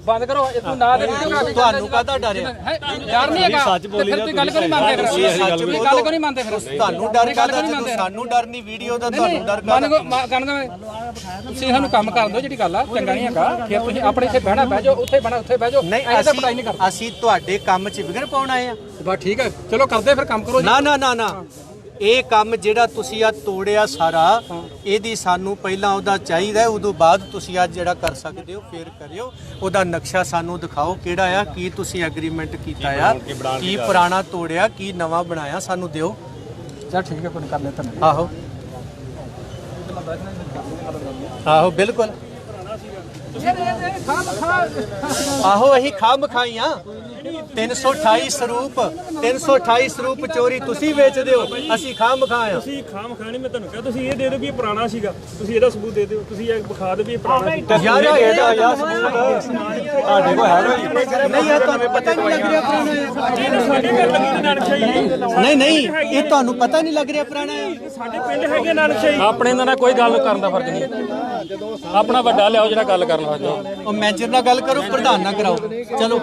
ਬੰਦ ਕਰੋ ਇਹ ਤੂੰ ਨਾ ਦੇ। ਤੁਹਾਨੂੰ ਕਾਹਦਾ ਡਰ ਆ? ਡਰ ਨਹੀਂ ਹੈਗਾ, ਸੱਚ ਬੋਲੀ ਜਾ। ਤੁਸੀਂ ਗੱਲ ਕਿਉਂ ਨਹੀਂ ਮੰਨਦੇ ਫਿਰ? ਤੁਸੀਂ ਗੱਲ ਕਿਉਂ ਨਹੀਂ ਮੰਨਦੇ ਫਿਰ? ਤੁਹਾਨੂੰ ਡਰ ਕਾਹਦਾ? ਜਦੋਂ ਸਾਨੂੰ ਡਰ ਨਹੀਂ ਵੀਡੀਓ ਦਾ, ਤੁਹਾਨੂੰ ਡਰ ਕਾਹਦਾ? ਤੁਸੀਂ ਸਾਨੂੰ ਕੰਮ ਕਰਨ ਦਿਓ, ਜਿਹੜੀ ਗੱਲ ਆ ਚੰਗਾ ਨਹੀਂ ਹੈਗਾ। ਫਿਰ ਤੁਸੀਂ ਆਪਣੇ ਇੱਥੇ ਬਹਿਣਾ ਬਹਿ ਜਾਓ, ਉੱਥੇ ਬਹਿਣਾ ਉੱਥੇ ਬਹਿ ਜਾਓ। ਨਹੀਂ ਅਸੀਂ ਤੁਹਾਡੇ ਕੰਮ 'ਚ ਵਿਗੜ ਪਾਉਣ ਆਏ ਆ। ਬਸ ਠੀਕ ਹੈ, ਚਲੋ ਕਰਦੇ ਫਿਰ ਕੰਮ ਕਰੋ। ਨਾ ਇਹ ਕੰਮ ਜਿਹੜਾ ਤੁਸੀਂ ਆ ਤੋੜਿਆ ਸਾਰਾ, ਇਹਦੀ ਸਾਨੂੰ ਪਹਿਲਾਂ ਉਹਦਾ ਚਾਹੀਦਾ, ਉਦੋਂ ਬਾਅਦ ਤੁਸੀਂ ਅੱਜ ਜਿਹੜਾ ਕਰ ਸਕਦੇ ਹੋ ਫੇਰ ਕਰਿਓ। ਉਹਦਾ ਨਕਸ਼ਾ ਸਾਨੂੰ ਦਿਖਾਓ ਕਿਹੜਾ ਆ, ਕੀ ਤੁਸੀਂ ਐਗਰੀਮੈਂਟ ਕੀਤਾ ਆ, ਕੀ ਪੁਰਾਣਾ ਤੋੜਿਆ, ਕੀ ਨਵਾਂ ਬਣਾਇਆ, ਸਾਨੂੰ ਦਿਓ। ਚਲ ਠੀਕ ਹੈ, ਕੋਈ ਕਰ ਲੈ ਤੁਹਾਨੂੰ। ਆਹੋ ਬਿਲਕੁਲ ਅਸੀਂ ਖਾਮ ਖਾਈਆਂ। 328 ਸਰੂਪ ਚੋਰੀ ਤੁਸੀਂ ਵੇਚਦੇ ਹੋ, ਅਸੀਂ ਖਾਮ ਖਾਇਆ। ਤੁਸੀਂ ਖਾਮ ਖਾਣੀ, ਮੈਂ ਤੁਹਾਨੂੰ ਕਿਹਾ ਤੁਸੀਂ ਇਹ ਦੇ ਦਿਓ ਵੀ ਇਹ ਪੁਰਾਣਾ ਸੀਗਾ, ਤੁਸੀਂ ਇਹਦਾ ਸਬੂਤ ਦੇ ਦਿਓ, ਤੁਸੀਂ ਇਹ ਵਿਖਾ ਦਿਓ ਵੀ ਇਹ ਪੁਰਾਣਾ ਸੀ। ਯਾਰ ਇਹਦਾ ਸਬੂਤ ਤੁਹਾਡੇ ਕੋਲ ਹੈਗਾ ਨਹੀਂ ਆ? ਤੁਹਾਨੂੰ ਪਤਾ ਨਹੀਂ ਲੱਗ ਰਿਹਾ ਪੁਰਾਣਾ ਹੈ? ਨਹੀਂ ਇਹ ਤੁਹਾਨੂੰ ਪਤਾ ਨਹੀਂ ਲੱਗ ਰਿਹਾ ਪੁਰਾਣਾ ਹੈ? ਸਾਡੇ ਪਿੰਡ ਹੈਗੇ ਨਾਨਕਸ਼ਾਹੀ। ਆਪਣੇ ਨਾਲ ਕੋਈ ਗੱਲ ਕਰਨ ਦਾ ਫਰਕ ਨਹੀਂ, ਆਪਣਾ ਵੱਡਾ ਲਿਆਓ ਜਿਹੜਾ ਗੱਲ ਕਰਨ ਵਾਲਾ। ਉਹ ਮੈਨੇਜਰ ਨਾਲ ਗੱਲ ਕਰੋ, ਪ੍ਰਧਾਨ ਨਾਲ ਕਰਾਓ। ਚਲੋ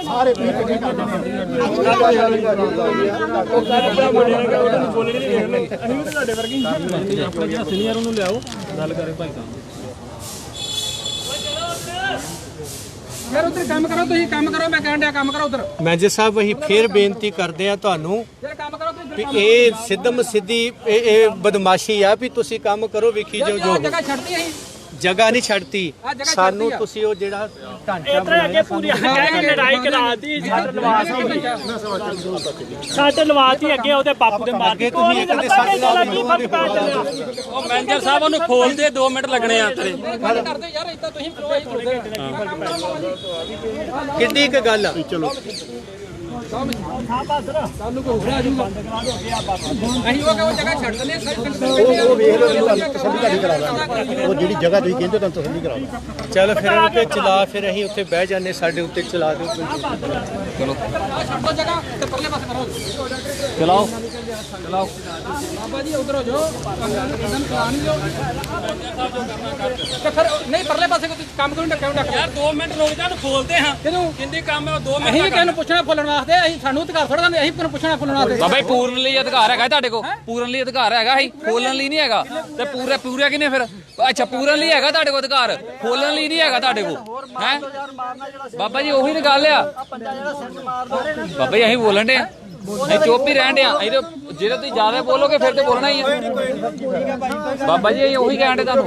ਸਾਰੇ ਬੋਲਣੇ ਨਹੀਂ ਵੇਖਣੇ, ਅਸੀਂ ਵੀ ਤੁਹਾਡੇ ਵਰਗੇ ਹੀ ਆਪਣੇ ਜਿਹੜਾ ਸੀਨੀਅਰ ਉਹਨੂੰ ਲਿਆਓ, ਗੱਲ ਕਰੇ ਭਾਈ ਸਾਹਿਬ। ਯਾਰ ਉਧਰ ਕੰਮ ਕਰੋ, ਤੁਸੀਂ ਕੰਮ ਕਰੋ, ਮੈਂ ਕਹਿਣ ਡਿਆ ਕੰਮ ਕਰੋ ਉਧਰ। ਮੈਨੇਜਰ ਸਾਹਿਬ ਅਸੀਂ ਫੇਰ ਬੇਨਤੀ ਕਰਦੇ ਆ ਤੁਹਾਨੂੰ ਵੀ ਇਹ ਸਿੱਧਮ ਸਿੱਧੀ ਇਹ ਬਦਮਾਸ਼ੀ ਆ ਵੀ ਤੁਸੀਂ ਕੰਮ ਕਰੋ, ਵੇਖੀ ਜੋ ਜਗ੍ਹਾ ਛੱਡਤੀ ਅਸੀਂ, ਜਗ੍ਹਾ ਨਹੀਂ ਛੱਡਤੀ ਸਾਨੂੰ। ਤੁਸੀਂ ਉਹ ਜਿਹੜਾ ਢਾਂਚਾ ਅੱਗੇ ਪੂਰੀ ਲੜਾਈ ਕਰਾਤੀ, ਸਾਡੇ ਲਵਾਤੀ ਅੱਗੇ ਉਹਦੇ ਬਾਪੂ ਦੇ ਮਾਰ ਕੇ। ਤੁਸੀਂ ਇੱਕ ਦੇ ਸੱਟ ਉਹ ਮੈਨੇਜਰ ਸਾਹਿਬ ਉਹਨੂੰ ਖੋਲ ਦੇ, 2 ਮਿੰਟ ਲੱਗਣੇ ਆ ਤੇਰੇ। ਕਰਦੇ ਯਾਰ ਇਦਾਂ ਤੁਸੀਂ ਕਿੰਨੀ ਕੁ ਗੱਲ ਆ? ਚਲੋ ਸਾਨੂੰ ਕੋ ਹੋਣਾ ਜੂਗਾ, ਅਸੀਂ ਉਹ ਜਗ੍ਹਾ ਛੱਡ ਦਿੰਦੇ ਆ। ਉਹ ਵੇਖ ਲਓ, ਤਸੱਲੀ ਤੁਹਾਡੀ ਕਰਾ ਦਾਂਗੇ। ਉਹ ਜਿਹੜੀ ਜਗ੍ਹਾ ਤੁਸੀਂ ਕਹਿੰਦੇ ਤੁਹਾਨੂੰ ਤਸੱਲੀ ਕਰਾ ਦਾਂਗੇ। ਚੱਲ ਫਿਰ ਉੱਤੇ ਚਲਾ, ਫਿਰ ਅਸੀਂ ਉੱਥੇ ਬਹਿ ਜਾਂਦੇ, ਸਾਡੇ ਉੱਤੇ ਚਲਾ ਦਿਓ। ਚਲੋ ਛੱਡ ਦੋ ਜਗ੍ਹਾ ਤੇ ਪਰਲੇ ਪਾਸੇ ਕਰੋ, ਚਲਾਓ। ਚਲਾਓ ਬਾਬਾ ਜੀ ਉਧਰ ਹੋ ਜਾਓ ਇਹਨਾਂ ਨੂੰ ਪਲਾਨ ਹੀ ਤੇ ਫਿਰ ਨਹੀਂ ਪਰਲੇ ਪਾਸੇ ਕੋਈ ਕੰਮ ਕਿਉਂ ਡੱਕਿਆ ਯਾਰ 2 ਮਿੰਟ ਰੁਕ ਜਾ ਨੂੰ ਖੋਲਦੇ ਹਾਂ ਕਿਹਨੂੰ ਕਿੰਦੀ ਕੰਮ ਹੈ 2 ਮਿੰਟ ਅਸੀਂ ਵੀ ਕਿਸੇ ਨੂੰ ਪੁੱਛਣਾ ਫੁੱਲਣ ਵਾਸਤੇ ਅਸੀਂ ਸਾਨੂੰ ਅਧਿਕਾਰ ਥੋੜਾ ਦਿੰਦੇ ਅਸੀਂ ਕਿਹਨੂੰ ਪੁੱਛਣਾ ਫੁੱਲਣ ਵਾਸਤੇ ਬਾਬਾ ਜੀ ਪੂਰਨ ਲਈ ਅਧਿਕਾਰ ਹੈਗਾ ਤੁਹਾਡੇ ਕੋਲ ਪੂਰਨ ਲਈ ਅਧਿਕਾਰ ਹੈਗਾ ਹੀ ਖੋਲਣ ਲਈ ਨਹੀਂ ਹੈਗਾ ਤੇ ਪੂਰਾ ਕਿਨੇ ਫਿਰ ਅੱਛਾ ਪੂਰਨ ਲਈ ਹੈਗਾ ਤੁਹਾਡੇ ਕੋਲ ਅਧਿਕਾਰ ਖੋਲਣ ਲਈ ਨਹੀਂ ਹੈਗਾ ਤੁਹਾਡੇ ਕੋਲ ਹੈ ਬਾਬਾ ਜੀ ਉਹੀ ਤਾਂ ਗੱਲ ਆ ਬਾਬਾ ਜੀ ਅਸੀਂ ਬੋਲਣ ਦੇ ਅਸੀਂ ਚੁੱਪ ਹੀ ਰਹਿਣ ਦੇ ਆ ਜੇ ਤੁਸੀਂ ਜ਼ਿਆਦਾ ਬੋਲੋਗੇ ਫਿਰ ਤੇ ਬੋਲਣਾ ਹੀ ਆ ਬਾਬਾ ਜੀ ਅਸੀਂ ਉਹੀ ਕਹਿਣ ਦੇ ਤੁਹਾਨੂੰ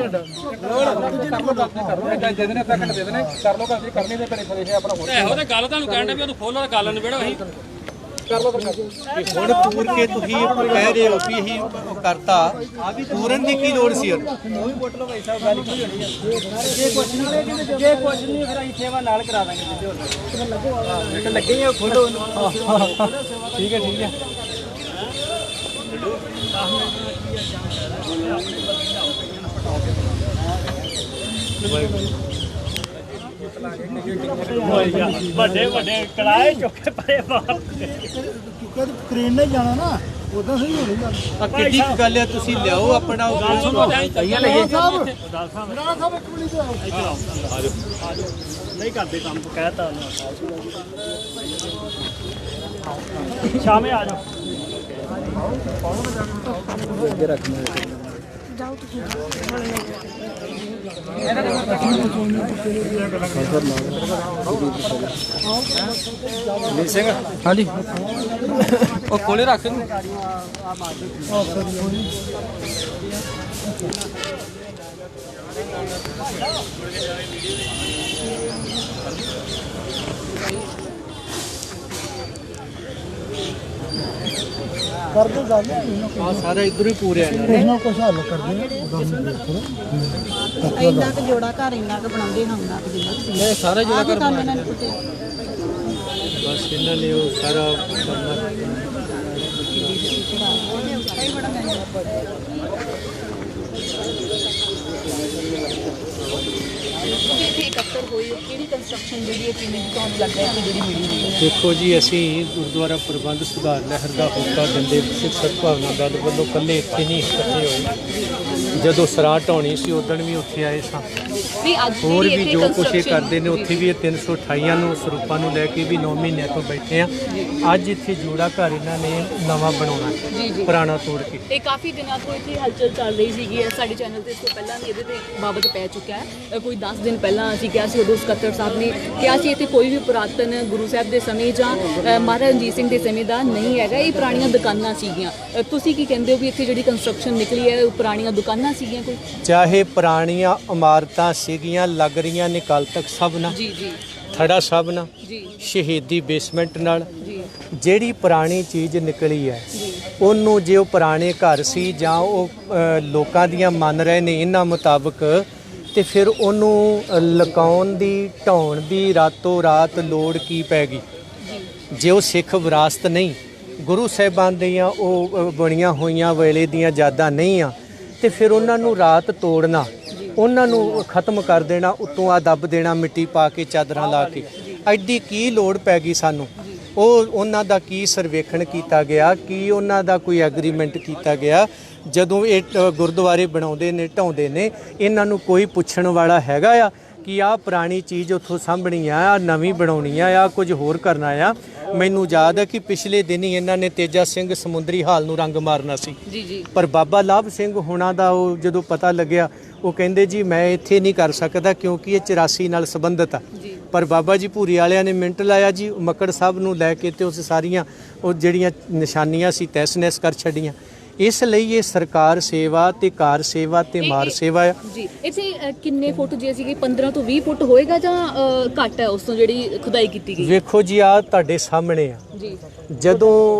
ਦੇ ਦੇਣੇ ਅੱਧਾ ਘੰਟਾ ਦੇ ਦੇਣੇ ਕਰ ਲੋ ਗੱਲ ਕਰਨੀ ਦੇ ਘਰੇ ਫਰੇ ਆਪਣਾ ਹੋਰ ਇਹੋ ਤੇ ਗੱਲ ਤੁਹਾਨੂੰ ਕਹਿਣ ਦੇ ਵੀ ਉਹਨੂੰ ਖੋਲੋ ਗੱਲ ਨਿਬੇੜੋ ਅਸੀਂ ਹੁਣ ਪੂਰ ਕੇ ਤੁਸੀਂ ਕਹਿ ਰਹੇ ਹੋ ਵੀ ਅਸੀਂ ਕਰਤਾ ਪੂਰਨ ਦੀ ਕੀ ਲੋੜ ਸੀ ਉਹਨੂੰ ਜੇ ਕੁਛ ਨਹੀਂ ਫਿਰ ਅਸੀਂ ਸੇਵਾ ਨਾਲ ਕਰਾ ਦਾਂਗੇ ਲੱਗੇ ਆ ਫੋਟੋ ਠੀਕ ਹੈ ਵੱਡੇ ਕੜਾਏ ਚੁੱਕੇ ਪਰੇ ਬਾਹਰ ਕ੍ਰੇਨ ਨਾਲ ਜਾਣਾ ਨਾ ਉਦਾਂ ਸਹੀ ਹੋਣੀ ਗੱਲ ਆ ਕਿੱਡੀ ਕੁ ਗੱਲ ਆ ਤੁਸੀਂ ਲਿਆਓ ਆਪਣਾ ਸਹੀਆਂ ਲਈਏ ਸਾਹਿਬ ਇੱਕ ਮਿੰਟ ਆਜੋ ਨਹੀਂ ਕਰਦੇ ਕੰਮ ਕਹਿਤਾ ਸ਼ਾਮੇ ਆ ਜਾਓ ਜਾਓ ਤੁਸੀਂ ਸਿੰਘ ਹਾਂਜੀ ਉਹ ਕੋਲੇ ਰੱਖ ਕਰਦੇ ਜਾਂਦੇ ਆ ਸਾਰਾ ਇਧਰ ਹੀ ਪੂਰਿਆ ਕੁਛ ਨਾ ਕੁਛ ਹੱਲ ਕਰਦੇ ਇੰਨਾ ਕੁ ਜੋੜਾ ਘਰ ਇੰਨਾ ਕੁ ਬਣਾਉਂਦੇ ਹਾਂ ਇੰਨਾ ਕੁ ਜਿੰਨਾ ਇਹ ਸਾਰਾ ਜਿਹੜਾ ਕਰ ਇਹਨਾਂ ਨੇ ਕੁੱਟਿਆ ਬਸ ਇਹਨਾਂ ਨੇ ਉਹ ਸਾਰਾ ਕਰਨਾ ਦੇਖੋ ਜੀ ਅਸੀਂ ਗੁਰਦੁਆਰਾ ਪ੍ਰਬੰਧ ਸੁਧਾਰ ਲਹਿਰ ਦਾ ਹੋਕਾ ਦਿੰਦੇ ਸਿੱਖ ਸਦਭਾਵਨਾ ਦਲ ਵੱਲੋਂ ਇਕੱਲੇ ਇੱਥੇ ਨਹੀਂ ਇਕੱਠੇ ਹੋਏ ਜਦੋਂ ਸਰਾਂ ਢਾਉਣੀ ਸੀ ਉਦੋਂ ਵੀ ਉੱਥੇ ਆਏ ਸਾਂ ਹੋਰ ਵੀ ਜੋ ਕੁਛ ਇਹ ਕਰਦੇ ਨੇ ਉੱਥੇ ਵੀ ਇਹ 328 ਨੂੰ ਸਰੂਪਾਂ ਨੂੰ ਲੈ ਕੇ ਵੀ 9 ਮਹੀਨਿਆਂ ਤੋਂ ਬੈਠੇ ਆ ਅੱਜ ਇੱਥੇ ਜੋੜਾ ਘਰ ਇਹਨਾਂ ਨੇ ਨਵਾਂ ਬਣਾਉਣਾ ਪੁਰਾਣਾ ਤੋੜ ਕੇ ਇਹ ਕਾਫੀ ਦਿਨਾਂ ਤੋਂ ਇੱਥੇ ਹਲਚਲ ਚੱਲ ਰਹੀ ਸੀਗੀ ਸਾਡੇ ਚੈਨਲ ਤੇ ਇਸ ਤੋਂ ਪਹਿਲਾਂ ਵੀ ਇਹਦੇ ਤੇ ਬਾਬਤ ਪੈ ਚੁੱਕਾ ਹੈ ਕੋਈ 10 ਦਿਨ ਪਹਿਲਾਂ ਅਸੀਂ ਕਿਹਾ ਸੀ ਉਦੋਂ ਸਕੱਤਰ ਸਾਹਿਬ ਨੇ ਕਿਹਾ ਸੀ ਇੱਥੇ ਕੋਈ ਵੀ ਪੁਰਾਤਨ ਗੁਰੂ ਸਾਹਿਬ ਦੇ ਸਮੇਂ ਜਾਂ ਮਹਾਰਾਜਾ ਰਣਜੀਤ ਸਿੰਘ ਦੇ ਸਮੇਂ ਦਾ ਨਹੀਂ ਹੈਗਾ ਇਹ ਪੁਰਾਣੀਆਂ ਦੁਕਾਨਾਂ ਸੀਗੀਆਂ ਤੁਸੀਂ ਕੀ ਕਹਿੰਦੇ ਹੋ ਵੀ ਇੱਥੇ ਜਿਹੜੀ ਕੰਸਟਰਕਸ਼ਨ ਨਿਕਲੀ ਹੈ ਪੁਰਾਣੀਆਂ ਦੁਕਾਨਾਂ ਸੀਗੀਆਂ ਕੋਈ ਚਾਹੇ ਪੁਰਾਣੀਆਂ ਇਮਾਰਤਾਂ ਸੀਗੀਆਂ ਲੱਗ ਰਹੀਆਂ ਨੇ ਕੱਲ ਤੱਕ ਸਭ ਨਾ ਜੀ ਥੜਾ ਸਭ ਨਾ ਜੀ ਸ਼ਹੀਦੀ ਬੇਸਮੈਂਟ ਨਾਲ ਜੀ ਜਿਹੜੀ ਪੁਰਾਣੀ ਚੀਜ਼ ਨਿਕਲੀ ਹੈ ਉਹਨੂੰ ਜੇ ਉਹ ਪੁਰਾਣੇ ਘਰ ਸੀ ਜਾਂ ਉਹ ਲੋਕਾਂ ਦੀਆਂ ਮੰਨ ਰਹੇ ਨੇ ਇਹਨਾਂ ਮੁਤਾਬਕ ਤੇ ਫਿਰ ਉਹਨੂੰ ਲਕਾਉਣ ਦੀ ਢਾਉਣ ਦੀ ਰਾਤੋਂ ਰਾਤ ਲੋੜ ਕੀ ਪੈ ਗਈ ਜੇ ਉਹ ਸਿੱਖ ਵਿਰਾਸਤ ਨਹੀਂ ਗੁਰੂ ਸਾਹਿਬਾਨ ਦੀਆਂ ਉਹ ਬਣੀਆਂ ਹੋਈਆਂ ਵੇਲੇ ਦੀਆਂ ਯਾਦਾਂ ਨਹੀਂ ਆ ਤੇ ਫਿਰ ਉਹਨਾਂ ਨੂੰ ਰਾਤ ਤੋੜਨਾ ਉਹਨਾਂ ਨੂੰ ਖਤਮ ਕਰ ਦੇਣਾ ਉੱਤੋਂ ਆ ਦੱਬ ਦੇਣਾ ਮਿੱਟੀ ਪਾ ਕੇ ਚਾਦਰਾਂ ਲਾ ਕੇ ਐਡੀ ਕੀ ਲੋੜ ਪੈ ਗਈ ਸਾਨੂੰ ਉਹਨਾਂ ਦਾ ਕੀ ਸਰਵੇਖਣ ਕੀਤਾ ਗਿਆ ਕੀ ਉਹਨਾਂ ਦਾ ਕੋਈ ਐਗਰੀਮੈਂਟ ਕੀਤਾ ਗਿਆ ਜਦੋਂ ਇਹ ਗੁਰਦੁਆਰੇ ਬਣਾਉਂਦੇ ਨੇ ਢਾਉਂਦੇ ਨੇ ਇਹਨਾਂ ਨੂੰ ਕੋਈ ਪੁੱਛਣ ਵਾਲਾ ਹੈਗਾ ਆ ਕਿ ਆਹ ਪੁਰਾਣੀ ਚੀਜ਼ ਉੱਥੋਂ ਸਾਂਭਣੀ ਆ ਨਵੀਂ ਬਣਾਉਣੀ ਆ ਕੁਝ ਹੋਰ ਕਰਨਾ ਆ ਮੈਨੂੰ ਯਾਦ ਹੈ ਕਿ ਪਿਛਲੇ ਦਿਨ ਹੀ ਇਹਨਾਂ ਨੇ ਤੇਜਾ ਸਿੰਘ ਸਮੁੰਦਰੀ ਹਾਲ ਨੂੰ ਰੰਗ ਮਾਰਨਾ ਸੀ ਜੀ ਪਰ ਬਾਬਾ ਲਾਭ ਸਿੰਘ ਹੁਣਾਂ ਦਾ ਉਹ ਜਦੋਂ ਪਤਾ ਲੱਗਿਆ ਉਹ ਕਹਿੰਦੇ ਜੀ ਮੈਂ ਇੱਥੇ ਨਹੀਂ ਕਰ ਸਕਦਾ ਕਿਉਂਕਿ ਇਹ 84 ਨਾਲ ਸੰਬੰਧਿਤ ਆ ਪਰ ਬਾਬਾ ਜੀ ਭੂਰੀ ਵਾਲਿਆਂ ਨੇ ਮਿੰਟ ਲਾਇਆ ਜੀ ਮੱਕੜ ਸਾਹਿਬ ਨੂੰ ਲੈ ਕੇ ਤੇ ਉਸ ਸਾਰੀਆਂ ਉਹ ਜਿਹੜੀਆਂ ਨਿਸ਼ਾਨੀਆਂ ਸੀ ਤਹਿਸ-ਨਹਿਸ ਕਰ ਛੱਡੀਆਂ ਇਸ ਲਈ ਇਹ ਸਰਕਾਰ ਸੇਵਾ ਤੇ ਕਾਰ ਸੇਵਾ ਤੇ ਮਾਰ ਸੇਵਾ ਆ ਜੀ ਇੱਥੇ ਕਿੰਨੇ ਫੁੱਟ ਜੇ ਸੀਗੇ 15 ਤੋਂ 20 ਫੁੱਟ ਹੋਏਗਾ ਜਾਂ ਘੱਟ ਹੈ ਉਸ ਤੋਂ ਜਿਹੜੀ ਖੁਦਾਈ ਕੀਤੀ ਗਈ ਵੇਖੋ ਜੀ ਆ ਤੁਹਾਡੇ ਸਾਹਮਣੇ ਆ ਜੀ ਜਦੋਂ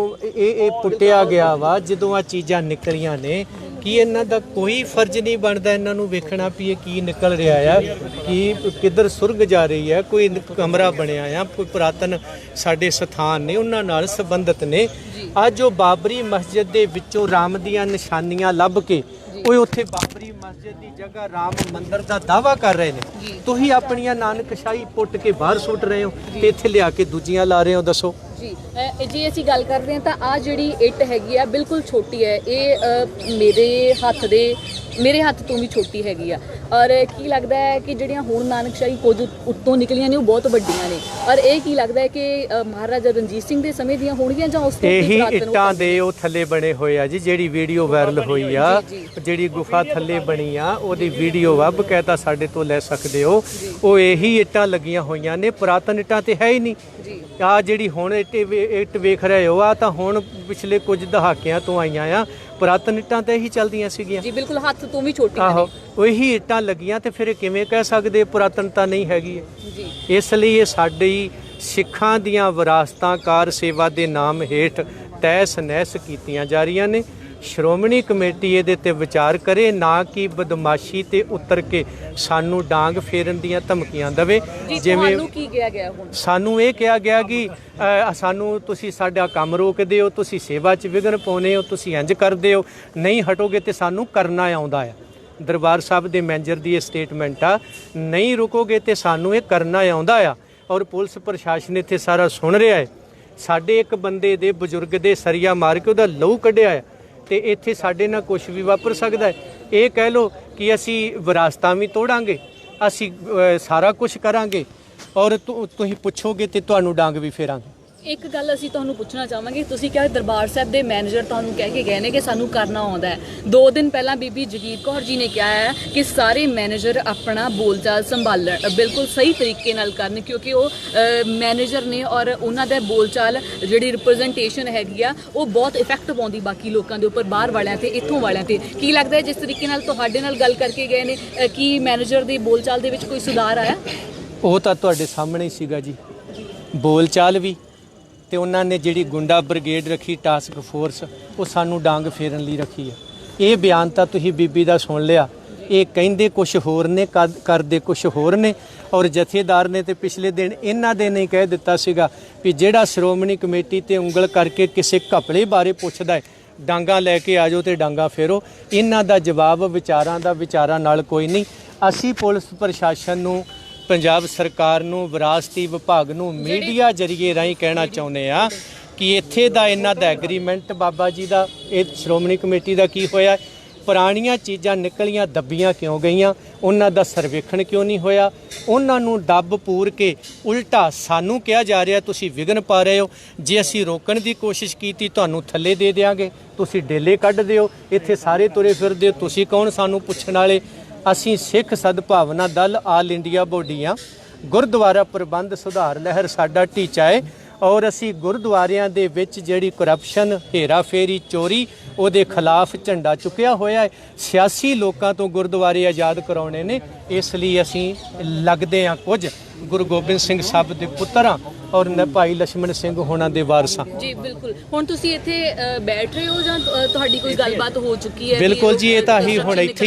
ਇਹ ਪੁੱਟਿਆ ਗਿਆ ਵਾ ਜਦੋਂ ਆ ਚੀਜ਼ਾਂ ਨਿਕਲੀਆਂ ਨੇ ਕੀ ਇਹਨਾਂ ਦਾ ਕੋਈ ਫਰਜ਼ ਨਹੀਂ ਬਣਦਾ ਇਹਨਾਂ ਨੂੰ ਵੇਖਣਾ ਵੀ ਇਹ ਕੀ ਨਿਕਲ ਰਿਹਾ ਆ ਕੀ ਕਿੱਧਰ ਸੁਰਗ ਜਾ ਰਹੀ ਹੈ ਕੋਈ ਕਮਰਾ ਬਣਿਆ ਆ ਕੋਈ ਪੁਰਾਤਨ ਸਾਡੇ ਸਥਾਨ ਨੇ ਉਹਨਾਂ ਨਾਲ ਸੰਬੰਧਿਤ ਨੇ ਅੱਜ ਉਹ ਬਾਬਰੀ ਮਸਜਿਦ ਦੇ ਵਿੱਚੋਂ ਰਾਮ ਦੀਆਂ ਨਿਸ਼ਾਨੀਆਂ ਲੱਭ ਕੇ ਉਹ ਉੱਥੇ ਬਾਬਰੀ ਮਸਜਿਦ ਦੀ ਜਗ੍ਹਾ ਰਾਮ ਮੰਦਿਰ ਦਾ ਦਾਅਵਾ ਕਰ ਰਹੇ ਨੇ ਤੁਸੀਂ ਆਪਣੀਆਂ ਨਾਨਕਸ਼ਾਹੀ ਪੁੱਟ ਕੇ ਬਾਹਰ ਸੁੱਟ ਰਹੇ ਹੋ ਤੇ ਇੱਥੇ ਲਿਆ ਕੇ ਦੂਜੀਆਂ ਲਾ ਰਹੇ ਹੋ ਦੱਸੋ ਜੀ ਜੇ ਅਸੀਂ ਗੱਲ ਕਰਦੇ ਹਾਂ ਤਾਂ ਆ ਜਿਹੜੀ ਇੱਟ ਹੈਗੀ ਆ ਬਿਲਕੁਲ ਛੋਟੀ ਹੈ, ਇਹ ਮੇਰੇ ਹੱਥ ਤੋਂ ਵੀ ਛੋਟੀ ਹੈਗੀ ਆ। ਔਰ ਕੀ ਲੱਗਦਾ ਹੈ ਕਿ ਜਿਹੜੀਆਂ ਹੁਣ ਨਾਨਕਸ਼ਾਹੀ ਕੁਝ ਉੱਤੋਂ ਨਿਕਲੀਆਂ ਨੇ ਉਹ ਬਹੁਤ ਵੱਡੀਆਂ ਨੇ, ਔਰ ਇਹ ਕੀ ਲੱਗਦਾ ਹੈ ਕਿ ਮਹਾਰਾਜਾ ਰਣਜੀਤ ਸਿੰਘ ਦੇ ਸਮੇਂ ਦੀਆਂ ਹੋਣਗੀਆਂ ਜਾਂ ਉਸ ਤੋਂ ਇਹੀ ਇੱਟਾਂ ਦੇ ਉਹ ਥੱਲੇ ਬਣੇ ਹੋਏ ਆ ਜੀ। ਜਿਹੜੀ ਵੀਡੀਓ ਵਾਇਰਲ ਹੋਈ ਆ, ਜਿਹੜੀ ਗੁਫਾ ਥੱਲੇ ਬਣੀ ਆ, ਉਹਦੀ ਵੀਡੀਓ ਆ, ਬਕਾਇਦਾ ਸਾਡੇ ਤੋਂ ਲੈ ਸਕਦੇ ਹੋ। ਉਹ ਇਹੀ ਇੱਟਾਂ ਲੱਗੀਆਂ ਹੋਈਆਂ ਨੇ, ਪੁਰਾਤਨ ਇੱਟਾਂ ਤੇ ਹੈ ਹੀ ਨਹੀਂ। ਆ ਜਿਹੜੀ ਹੁਣ ਇੱਟ ਵੇਖ ਰਹੇ ਹੋ ਆ ਤਾਂ ਹੁਣ ਪਿਛਲੇ ਕੁਝ ਦਹਾਕਿਆਂ ਤੋਂ ਆਈਆਂ ਆ, ਪੁਰਾਤਨ ਇੱਟਾਂ ਤਾਂ ਇਹੀ ਚੱਲਦੀਆਂ ਸੀਗੀਆਂ ਜੀ। ਬਿਲਕੁਲ ਹੱਥ ਤੋਂ ਵੀ ਛੋਟੀਆਂ ਆਹੋ, ਉਹੀ ਇੱਟਾਂ ਲੱਗੀਆਂ ਤੇ ਫਿਰ ਕਿਵੇਂ ਕਹਿ ਸਕਦੇ ਪੁਰਾਤਨਤਾ ਨਹੀਂ ਹੈਗੀ ਜੀ। ਇਸ ਲਈ ਇਹ ਸਾਡੀ ਸਿੱਖਾਂ ਦੀਆਂ ਵਿਰਾਸਤਾਂ ਕਾਰ ਸੇਵਾ ਦੇ ਨਾਮ ਹੇਠ ਤਹਿਸ ਨਹਿਸ ਕੀਤੀਆਂ ਜਾ ਰਹੀਆਂ ਨੇ। ਸ਼੍ਰੋਮਣੀ ਕਮੇਟੀ ਇਹਦੇ ਤੇ ਵਿਚਾਰ ਕਰੇ, ਨਾ ਕਿ ਬਦਮਾਸ਼ੀ ਤੇ ਉਤਰ ਕੇ ਸਾਨੂੰ ਡਾਂਗ ਫੇਰਨ ਦੀਆਂ ਧਮਕੀਆਂ ਦੇਵੇ। ਜਿਵੇਂ ਕੀ ਕਿਹਾ ਗਿਆ ਹੁਣ ਸਾਨੂੰ ਇਹ ਕਿਹਾ ਗਿਆ ਕਿ ਸਾਨੂੰ ਤੁਸੀਂ ਸਾਡਾ ਕੰਮ ਰੋਕਦੇ ਹੋ, ਤੁਸੀਂ ਸੇਵਾ 'ਚ ਵਿਘਨ ਪਾਉਂਦੇ ਹੋ, ਤੁਸੀਂ ਇੰਜ ਕਰਦੇ ਹੋ, ਨਹੀਂ ਹਟੋਗੇ ਤੇ ਸਾਨੂੰ ਕਰਨਾ ਆਉਂਦਾ ਆ। ਦਰਬਾਰ ਸਾਹਿਬ ਦੇ ਮੈਨੇਜਰ ਦੀ ਇਹ ਸਟੇਟਮੈਂਟ ਆ, ਨਹੀਂ ਰੁਕੋਗੇ ਤੇ ਸਾਨੂੰ ਇਹ ਕਰਨਾ ਆਉਂਦਾ ਆ। ਔਰ ਪੁਲਿਸ ਪ੍ਰਸ਼ਾਸਨ ਇੱਥੇ ਸਾਰਾ ਸੁਣ ਰਿਹਾ ਹੈ। ਸਾਡੇ ਇੱਕ ਬੰਦੇ ਦੇ ਬਜ਼ੁਰਗ ਦੇ ਸਰੀਆ ਮਾਰ ਕੇ ਉਹਦਾ ਲਹੂ ਕੱਢਿਆ ਹੈ ਤੇ ਇੱਥੇ ਸਾਡੇ ਨਾਲ ਕੁਝ ਵੀ ਵਾਪਰ ਸਕਦਾ ਹੈ। ਇਹ ਕਹਿ ਲਓ ਕਿ ਅਸੀਂ ਵਿਰਾਸਤਾਂ ਵੀ ਤੋੜਾਂਗੇ, ਅਸੀਂ ਸਾਰਾ ਕੁਝ ਕਰਾਂਗੇ, ਔਰ ਤੁਸੀਂ ਪੁੱਛੋਗੇ ਤੇ ਤੁਹਾਨੂੰ ਡਾਂਗ ਵੀ ਫੇਰਾਂਗੇ। ਇੱਕ ਗੱਲ ਅਸੀਂ ਤੁਹਾਨੂੰ ਪੁੱਛਣਾ ਚਾਹਾਂਗੇ, ਤੁਸੀਂ ਕਿਹਾ ਦਰਬਾਰ ਸਾਹਿਬ ਦੇ ਮੈਨੇਜਰ ਤੁਹਾਨੂੰ ਕਹਿ ਕੇ ਗਏ ਨੇ ਕਿ ਸਾਨੂੰ ਕਰਨਾ ਆਉਂਦਾ ਹੈ। 2 ਦਿਨ ਪਹਿਲਾਂ ਬੀਬੀ ਜਗੀਰ ਕੌਰ ਜੀ ਨੇ ਕਿਹਾ ਹੈ ਕਿ ਸਾਰੇ ਮੈਨੇਜਰ ਆਪਣਾ ਬੋਲਚਾਲ ਸੰਭਾਲਣ, ਬਿਲਕੁਲ ਸਹੀ ਤਰੀਕੇ ਨਾਲ ਕਰਨ, ਕਿਉਂਕਿ ਉਹ ਮੈਨੇਜਰ ਨੇ ਔਰ ਉਹਨਾਂ ਦਾ ਬੋਲਚਾਲ ਜਿਹੜੀ ਰਿਪਰੈਜ਼ੈਂਟੇਸ਼ਨ ਹੈਗੀ ਆ ਉਹ ਬਹੁਤ ਇਫੈਕਟ ਪਾਉਂਦੀ ਬਾਕੀ ਲੋਕਾਂ ਦੇ ਉੱਪਰ, ਬਾਹਰ ਵਾਲਿਆਂ ਤੇ ਇੱਥੋਂ ਵਾਲਿਆਂ ਤੇ। ਕੀ ਲੱਗਦਾ ਹੈ ਜਿਸ ਤਰੀਕੇ ਨਾਲ ਤੁਹਾਡੇ ਨਾਲ ਗੱਲ ਕਰਕੇ ਗਏ ਨੇ ਕਿ ਮੈਨੇਜਰ ਦੀ ਬੋਲਚਾਲ ਦੇ ਵਿੱਚ ਕੋਈ ਸੁਧਾਰ ਆਇਆ? ਉਹ ਤਾਂ ਤੁਹਾਡੇ ਸਾਹਮਣੇ ਹੀ ਸੀਗਾ ਜੀ, ਬੋਲਚਾਲ ਵੀ, ਤੇ ਉਹਨਾਂ ਨੇ ਜਿਹੜੀ ਗੁੰਡਾ ਬ੍ਰਿਗੇਡ ਰੱਖੀ ਟਾਸਕ ਫੋਰਸ, ਉਹ ਸਾਨੂੰ ਡਾਂਗ ਫੇਰਨ ਲਈ ਰੱਖੀ ਆ। ਇਹ ਬਿਆਨ ਤਾਂ ਤੁਸੀਂ ਬੀਬੀ ਦਾ ਸੁਣ ਲਿਆ। ਇਹ ਕਹਿੰਦੇ ਕੁਝ ਹੋਰ ਨੇ, ਕਰਦੇ ਕੁਝ ਹੋਰ ਨੇ। ਔਰ ਜਥੇਦਾਰ ਨੇ ਤੇ ਪਿਛਲੇ ਦਿਨ ਇਹਨਾਂ ਦੇ ਨਹੀਂ ਕਹਿ ਦਿੱਤਾ ਸੀਗਾ ਵੀ ਜਿਹੜਾ ਸ਼੍ਰੋਮਣੀ ਕਮੇਟੀ ਤੇ ਉਂਗਲ ਕਰਕੇ ਕਿਸੇ ਘਪਲੇ ਬਾਰੇ ਪੁੱਛਦਾ ਹੈ, ਡਾਂਗਾ ਲੈ ਕੇ ਆ ਜਾਓ ਤੇ ਡਾਂਗਾ ਫੇਰੋ। ਇਹਨਾਂ ਦਾ ਜਵਾਬ ਵਿਚਾਰਾਂ ਨਾਲ ਕੋਈ ਨਹੀਂ। ਅਸੀਂ ਪੁਲਿਸ ਪ੍ਰਸ਼ਾਸਨ ਨੂੰ, ਪੰਜਾਬ ਸਰਕਾਰ ਨੂੰ, ਵਿਰਾਸਤੀ ਵਿਭਾਗ ਨੂੰ ਮੀਡੀਆ ਜਰੀਏ ਰਾਹੀਂ ਕਹਿਣਾ ਚਾਹੁੰਦੇ ਆ ਕਿ ਇੱਥੇ ਦਾ ਇਹਨਾਂ ਦਾ ਐਗਰੀਮੈਂਟ ਬਾਬਾ ਜੀ ਦਾ, ਇਹ ਸ਼੍ਰੋਮਣੀ ਕਮੇਟੀ ਦਾ ਕੀ ਹੋਇਆ, ਪੁਰਾਣੀਆਂ ਚੀਜ਼ਾਂ ਨਿਕਲੀਆਂ ਦੱਬੀਆਂ ਕਿਉਂ ਗਈਆਂ, ਉਹਨਾਂ ਦਾ ਸਰਵੇਖਣ ਕਿਉਂ ਨਹੀਂ ਹੋਇਆ। ਉਹਨਾਂ ਨੂੰ ਡੱਬ ਪੂਰ ਕੇ ਉਲਟਾ ਸਾਨੂੰ ਕਿਹਾ ਜਾ ਰਿਹਾ ਤੁਸੀਂ ਵਿਘਨ ਪਾ ਰਹੇ ਹੋ। ਜੇ ਅਸੀਂ ਰੋਕਣ ਦੀ ਕੋਸ਼ਿਸ਼ ਕੀਤੀ ਤੁਹਾਨੂੰ ਥੱਲੇ ਦੇ ਦਿਆਂਗੇ, ਤੁਸੀਂ ਡੇਲੇ ਕੱਢ ਦਿਓ, ਇੱਥੇ ਸਾਰੇ ਤੁਰੇ ਫਿਰਦੇ ਹੋ, ਤੁਸੀਂ ਕੌਣ ਸਾਨੂੰ ਪੁੱਛਣ ਵਾਲੇ। ਅਸੀਂ ਸਿੱਖ ਸਦਭਾਵਨਾ ਦਲ ਆਲ ਇੰਡੀਆ ਬੋਡੀ ਆ। ਗੁਰਦੁਆਰਾ ਪ੍ਰਬੰਧ ਸੁਧਾਰ ਲਹਿਰ ਸਾਡਾ ਟੀਚਾ ਹੈ, ਔਰ ਅਸੀਂ ਗੁਰਦੁਆਰਿਆਂ ਦੇ ਵਿੱਚ ਜਿਹੜੀ ਕਰਪਸ਼ਨ, ਹੇਰਾ ਫੇਰੀ, ਚੋਰੀ, ਉਹਦੇ ਖਿਲਾਫ ਝੰਡਾ ਚੁੱਕਿਆ ਹੋਇਆ ਹੈ। ਸਿਆਸੀ ਲੋਕਾਂ ਤੋਂ ਗੁਰਦੁਆਰੇ ਆਜ਼ਾਦ ਕਰਾਉਣੇ ਨੇ, ਇਸ ਲਈ ਅਸੀਂ ਲੱਗਦੇ ਹਾਂ ਕੁਝ ਗੁਰੂ ਗੋਬਿੰਦ ਸਿੰਘ ਸਾਹਿਬ ਦੇ ਪੁੱਤਰਾਂ ਔਰ ਭਾਈ ਲਛਮਣ ਸਿੰਘ ਹੋਣਾ ਦੇ ਵਾਰਸਾਂ। ਜੀ ਬਿਲਕੁਲ। ਹੁਣ ਤੁਸੀਂ ਇੱਥੇ ਬੈਠ ਰਹੇ ਹੋ ਜਾਂ ਤੁਹਾਡੀ ਕੋਈ ਗੱਲਬਾਤ ਹੋ ਚੁੱਕੀ ਹੈ? ਬਿਲਕੁਲ ਜੀ, ਇਹ ਤਾਂ ਅਸੀਂ ਹੁਣ ਇੱਥੇ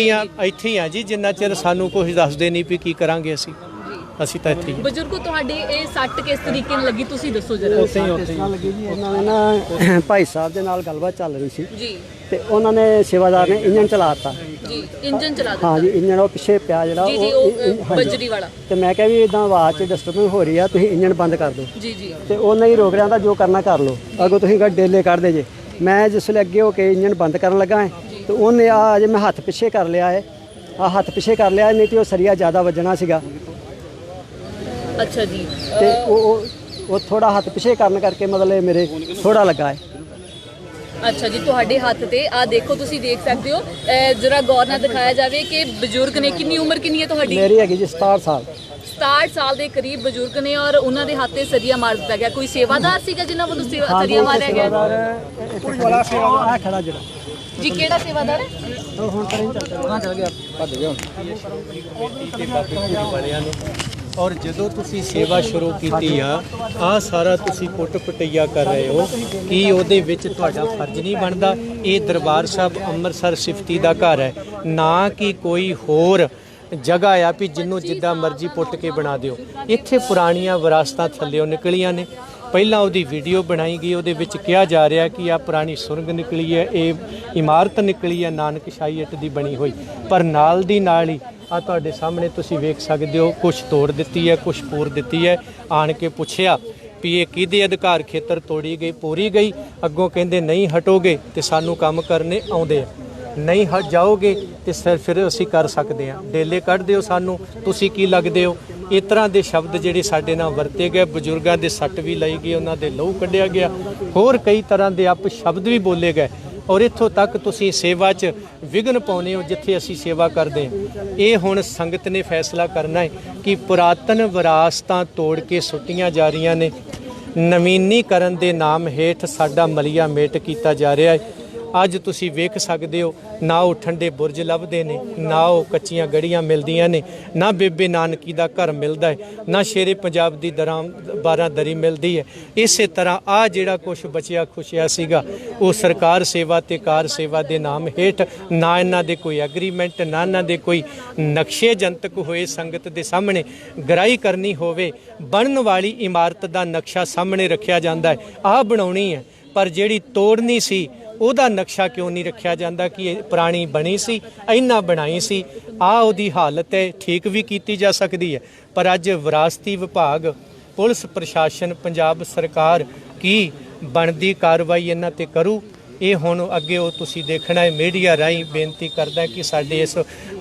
ਹੀ ਆ ਜੀ। ਜਿੰਨਾ ਚਿਰ ਸਾਨੂੰ ਕੁਝ ਦੱਸਦੇ ਨਹੀਂ ਵੀ ਕੀ ਕਰਾਂਗੇ ਅਸੀਂ ਤਾਂ ਇੱਥੇ ਹੀ। ਬਜ਼ੁਰਗੋ, ਤੁਹਾਡੇ ਇਹ ਸੱਟ ਕਿਸ ਤਰੀਕੇ ਨਾਲ ਲੱਗੀ, ਤੁਸੀਂ ਦੱਸੋ ਜਰਾ। ਲੱਗੀ ਜੀ, ਇਹਨਾਂ ਨੇ ਨਾ ਭਾਈ ਸਾਹਿਬ ਦੇ ਨਾਲ ਗੱਲਬਾਤ ਚੱਲ ਰਹੀ ਸੀ ਜੀ, ਤੇ ਉਹਨਾਂ ਨੇ ਸੇਵਾਦਾਰ ਨੇ ਇੰਜਨ ਚਲਾਤਾ ਜੀ, ਇੰਜਨ ਚਲਾ ਦਿੱਤਾ। ਹਾਂ ਜੀ, ਇੰਜਨ ਉਹ ਪਿੱਛੇ ਪਿਆ ਜਿਹੜਾ ਜੀ ਉਹ ਬਜਰੀ ਵਾਲਾ। ਤੇ ਮੈਂ ਕਿਹਾ ਵੀ ਇਦਾਂ ਆਵਾਜ਼ 'ਚ ਡਿਸਟਰਬੈਂਸ ਹੋ ਰਹੀ ਆ, ਤੁਸੀਂ ਇੰਜਨ ਬੰਦ ਕਰ ਦਿਓ। ਜੀ ਜੀ। ਤੇ ਉਹ ਨਹੀਂ ਰੋਕ ਰਿਹਾ, ਤਾਂ ਜੋ ਕਰਨਾ ਕਰ ਲਓ, ਅੱਗੋਂ ਤੁਸੀਂ ਡੇਲੇ ਕੱਢਦੇ ਜੇ। ਮੈਂ ਜਿਸ ਵੇਲੇ ਅੱਗੇ ਹੋ ਕੇ ਇੰਜਨ ਬੰਦ ਕਰਨ ਲੱਗਾ ਹੈ ਤੇ ਉਹਨੇ ਅਜੇ ਮੈਂ ਹੱਥ ਪਿੱਛੇ ਕਰ ਲਿਆ ਹੈ, ਹੱਥ ਪਿੱਛੇ ਕਰ ਲਿਆ, ਨਹੀਂ ਤੇ ਉਹ ਸਰੀਆ ਜ਼ਿਆਦਾ ਵੱਜਣਾ ਸੀਗਾ। ਅੱਛਾ ਜੀ। ਤੇ ਉਹ ਥੋੜਾ ਹੱਥ ਪਿੱਛੇ ਕਰਨ ਕਰਕੇ ਮਤਲਬ ਮੇਰੇ ਥੋੜਾ ਲੱਗਾ ਹੈ। ਅੱਛਾ ਜੀ, ਤੁਹਾਡੇ ਹੱਥ ਤੇ ਆ ਦੇਖੋ, ਤੁਸੀਂ ਦੇਖ ਸਕਦੇ ਹੋ। ਜਰਾ ਗੌਰ ਨਾਲ ਦਿਖਾਇਆ ਜਾਵੇ ਕਿ ਬਜ਼ੁਰਗ ਨੇ, ਕਿੰਨੀ ਉਮਰ ਕਿੰਨੀ ਹੈ ਤੁਹਾਡੀ? ਮੇਰੀ ਹੈਗੀ ਜੀ 67 ਸਾਲ। 67 ਸਾਲ ਦੇ ਕਰੀਬ ਬਜ਼ੁਰਗ ਨੇ ਔਰ ਉਹਨਾਂ ਦੇ ਹੱਥ ਤੇ ਸਰੀਆ ਮਾਰ ਦਿੱਤਾ ਗਿਆ। ਕੋਈ ਸੇਵਾਦਾਰ ਸੀਗਾ ਜਿਨ੍ਹਾਂ ਵੱਲੋਂ ਸਰੀਆ ਮਾਰਿਆ ਗਿਆ? ਆ ਖੜਾ ਜਿਹੜਾ ਜੀ, ਕਿਹੜਾ ਸੇਵਾਦਾਰ ਹੈ? ਉਹ ਹੁਣ ਤਾਂ ਨਹੀਂ ਚੱਲਦਾ, ਹਾਂ ਚੱਲ ਗਿਆ, ਭੱਜ ਗਿਆ ਹੁਣ। ਔਰ ਜਦੋਂ ਤੁਸੀਂ ਸੇਵਾ ਸ਼ੁਰੂ ਕੀਤੀ ਆ ਸਾਰਾ ਤੁਸੀਂ ਪੁੱਟ ਪਟਈਆ ਕਰ ਰਹੇ ਹੋ, ਕੀ ਉਹਦੇ ਵਿੱਚ ਤੁਹਾਡਾ ਫਰਜ਼ ਨਹੀਂ ਬਣਦਾ? ਇਹ ਦਰਬਾਰ ਸਾਹਿਬ ਅੰਮ੍ਰਿਤਸਰ ਸਿਫਤੀ ਦਾ ਘਰ ਹੈ, ਨਾ ਕਿ ਕੋਈ ਹੋਰ ਜਗ੍ਹਾ ਆ ਵੀ ਜਿਹਨੂੰ ਜਿੱਦਾਂ ਮਰਜ਼ੀ ਪੁੱਟ ਕੇ ਬਣਾ ਦਿਓ। ਇੱਥੇ ਪੁਰਾਣੀਆਂ ਵਿਰਾਸਤਾਂ ਥੱਲਿਓਂ ਨਿਕਲੀਆਂ ਨੇ। ਪਹਿਲਾਂ ਉਹਦੀ ਵੀਡੀਓ ਬਣਾਈ ਗਈ, ਉਹਦੇ ਵਿੱਚ ਕਿਹਾ ਜਾ ਰਿਹਾ ਕਿ ਆ ਪੁਰਾਣੀ ਸੁਰੰਗ ਨਿਕਲੀ ਹੈ, ਇਹ ਇਮਾਰਤ ਨਿਕਲੀ ਹੈ ਨਾਨਕਸ਼ਾਹੀ ਇੱਟ ਦੀ ਬਣੀ ਹੋਈ। ਪਰ ਨਾਲ ਦੀ ਨਾਲ ਹੀ ਆ ਤੁਹਾਡੇ ਸਾਹਮਣੇ ਤੁਸੀਂ ਵੇਖ ਸਕਦੇ ਹੋ, ਕੁਛ ਤੋੜ ਦਿੱਤੀ ਹੈ, ਕੁਛ ਪੂਰ ਦਿੱਤੀ ਹੈ। ਆਣ ਕੇ ਪੁੱਛਿਆ ਵੀ ਇਹ ਕਿਹਦੇ ਅਧਿਕਾਰ ਖੇਤਰ ਤੋੜੀ ਗਈ ਪੂਰੀ ਗਈ। ਅੱਗੋਂ ਕਹਿੰਦੇ ਨਹੀਂ ਹਟੋਗੇ ਤੇ ਸਾਨੂੰ ਕੰਮ ਕਰਨੇ ਆਉਂਦੇ ਆ, ਨਹੀਂ ਹਟ ਜਾਓਗੇ ਤੇ ਫਿਰ ਅਸੀਂ ਕਰ ਸਕਦੇ ਹਾਂ, ਡੇਲੇ ਕੱਢ ਦਿਓ ਸਾਨੂੰ, ਤੁਸੀਂ ਕੀ ਲੱਗਦੇ ਹੋ। ਇਸ ਤਰ੍ਹਾਂ ਦੇ ਸ਼ਬਦ ਜਿਹੜੇ ਸਾਡੇ ਨਾਲ ਵਰਤੇ ਗਏ, ਬਜ਼ੁਰਗਾਂ ਦੇ ਸੱਟ ਵੀ ਲਈ ਗਈ, ਉਹਨਾਂ ਦੇ ਲਹੂ ਕੱਢਿਆ ਗਿਆ, ਹੋਰ ਕਈ ਤਰ੍ਹਾਂ ਦੇ ਅਪ ਸ਼ਬਦ ਵੀ ਬੋਲੇ ਗਏ। ਔਰ ਇੱਥੋਂ ਤੱਕ ਤੁਸੀਂ ਸੇਵਾ 'ਚ ਵਿਘਨ ਪਾਉਂਦੇ ਹੋ ਜਿੱਥੇ ਅਸੀਂ ਸੇਵਾ ਕਰਦੇ ਹਾਂ। ਇਹ ਹੁਣ ਸੰਗਤ ਨੇ ਫੈਸਲਾ ਕਰਨਾ ਹੈ ਕਿ ਪੁਰਾਤਨ ਵਿਰਾਸਤਾਂ ਤੋੜ ਕੇ ਸੁੱਟੀਆਂ ਜਾ ਰਹੀਆਂ ਨੇ, ਨਵੀਨੀਕਰਨ ਦੇ ਨਾਮ ਹੇਠ ਸਾਡਾ ਮਲੀਆ ਮੇਟ ਕੀਤਾ ਜਾ ਰਿਹਾ ਹੈ। ਅੱਜ ਤੁਸੀਂ ਵੇਖ ਸਕਦੇ ਹੋ, ਨਾ ਉਹ ਠੰਡੇ ਬੁਰਜ ਲੱਭਦੇ ਨੇ, ਨਾ ਉਹ ਕੱਚੀਆਂ ਗੜੀਆਂ ਮਿਲਦੀਆਂ ਨੇ, ਨਾ ਬੇਬੇ ਨਾਨਕੀ ਦਾ ਘਰ ਮਿਲਦਾ ਹੈ, ਨਾ ਸ਼ੇਰੇ ਪੰਜਾਬ ਦੀ ਬਾਰਾਂਦਰੀ ਮਿਲਦੀ ਹੈ। ਇਸੇ ਤਰ੍ਹਾਂ ਆ ਜਿਹੜਾ ਕੁਝ ਬਚਿਆ ਖੁਸ਼ਿਆ ਸੀਗਾ ਉਹ ਸਰਕਾਰ ਸੇਵਾ ਤੇ ਕਾਰ ਸੇਵਾ ਦੇ ਨਾਮ ਹੇਠ, ਨਾ ਇਹਨਾਂ ਦੇ ਕੋਈ ਐਗਰੀਮੈਂਟ, ਨਾ ਇਹਨਾਂ ਦੇ ਕੋਈ ਨਕਸ਼ੇ ਜਨਤਕ ਹੋਏ ਸੰਗਤ ਦੇ ਸਾਹਮਣੇ ਗਰਾਈ ਕਰਨੀ ਹੋਵੇ, ਬਣਨ ਵਾਲੀ ਇਮਾਰਤ ਦਾ ਨਕਸ਼ਾ ਸਾਹਮਣੇ ਰੱਖਿਆ ਜਾਂਦਾ ਹੈ, ਆਹ ਬਣਾਉਣੀ ਹੈ, ਪਰ ਜਿਹੜੀ ਤੋੜਨੀ ਸੀ ਉਹਦਾ ਨਕਸ਼ਾ ਕਿਉਂ ਨਹੀਂ ਰੱਖਿਆ ਜਾਂਦਾ ਕਿ ਇਹ ਪੁਰਾਣੀ ਬਣੀ ਸੀ, ਇੰਨਾ ਬਣਾਈ ਸੀ, ਆਹ ਉਹਦੀ ਹਾਲਤ ਹੈ, ਠੀਕ ਵੀ ਕੀਤੀ ਜਾ ਸਕਦੀ ਹੈ। ਪਰ ਅੱਜ ਵਿਰਾਸਤੀ ਵਿਭਾਗ, ਪੁਲਿਸ ਪ੍ਰਸ਼ਾਸਨ, ਪੰਜਾਬ ਸਰਕਾਰ ਕੀ ਬਣਦੀ ਕਾਰਵਾਈ ਇਹਨਾਂ ਤੇ ਕਰੂ, ਇਹ ਹੁਣ ਅੱਗੇ ਉਹ ਤੁਸੀਂ ਦੇਖਣਾ ਹੈ। ਮੀਡੀਆ ਰਾਹੀਂ ਬੇਨਤੀ ਕਰਦਾ ਕਿ ਸਾਡੇ ਇਸ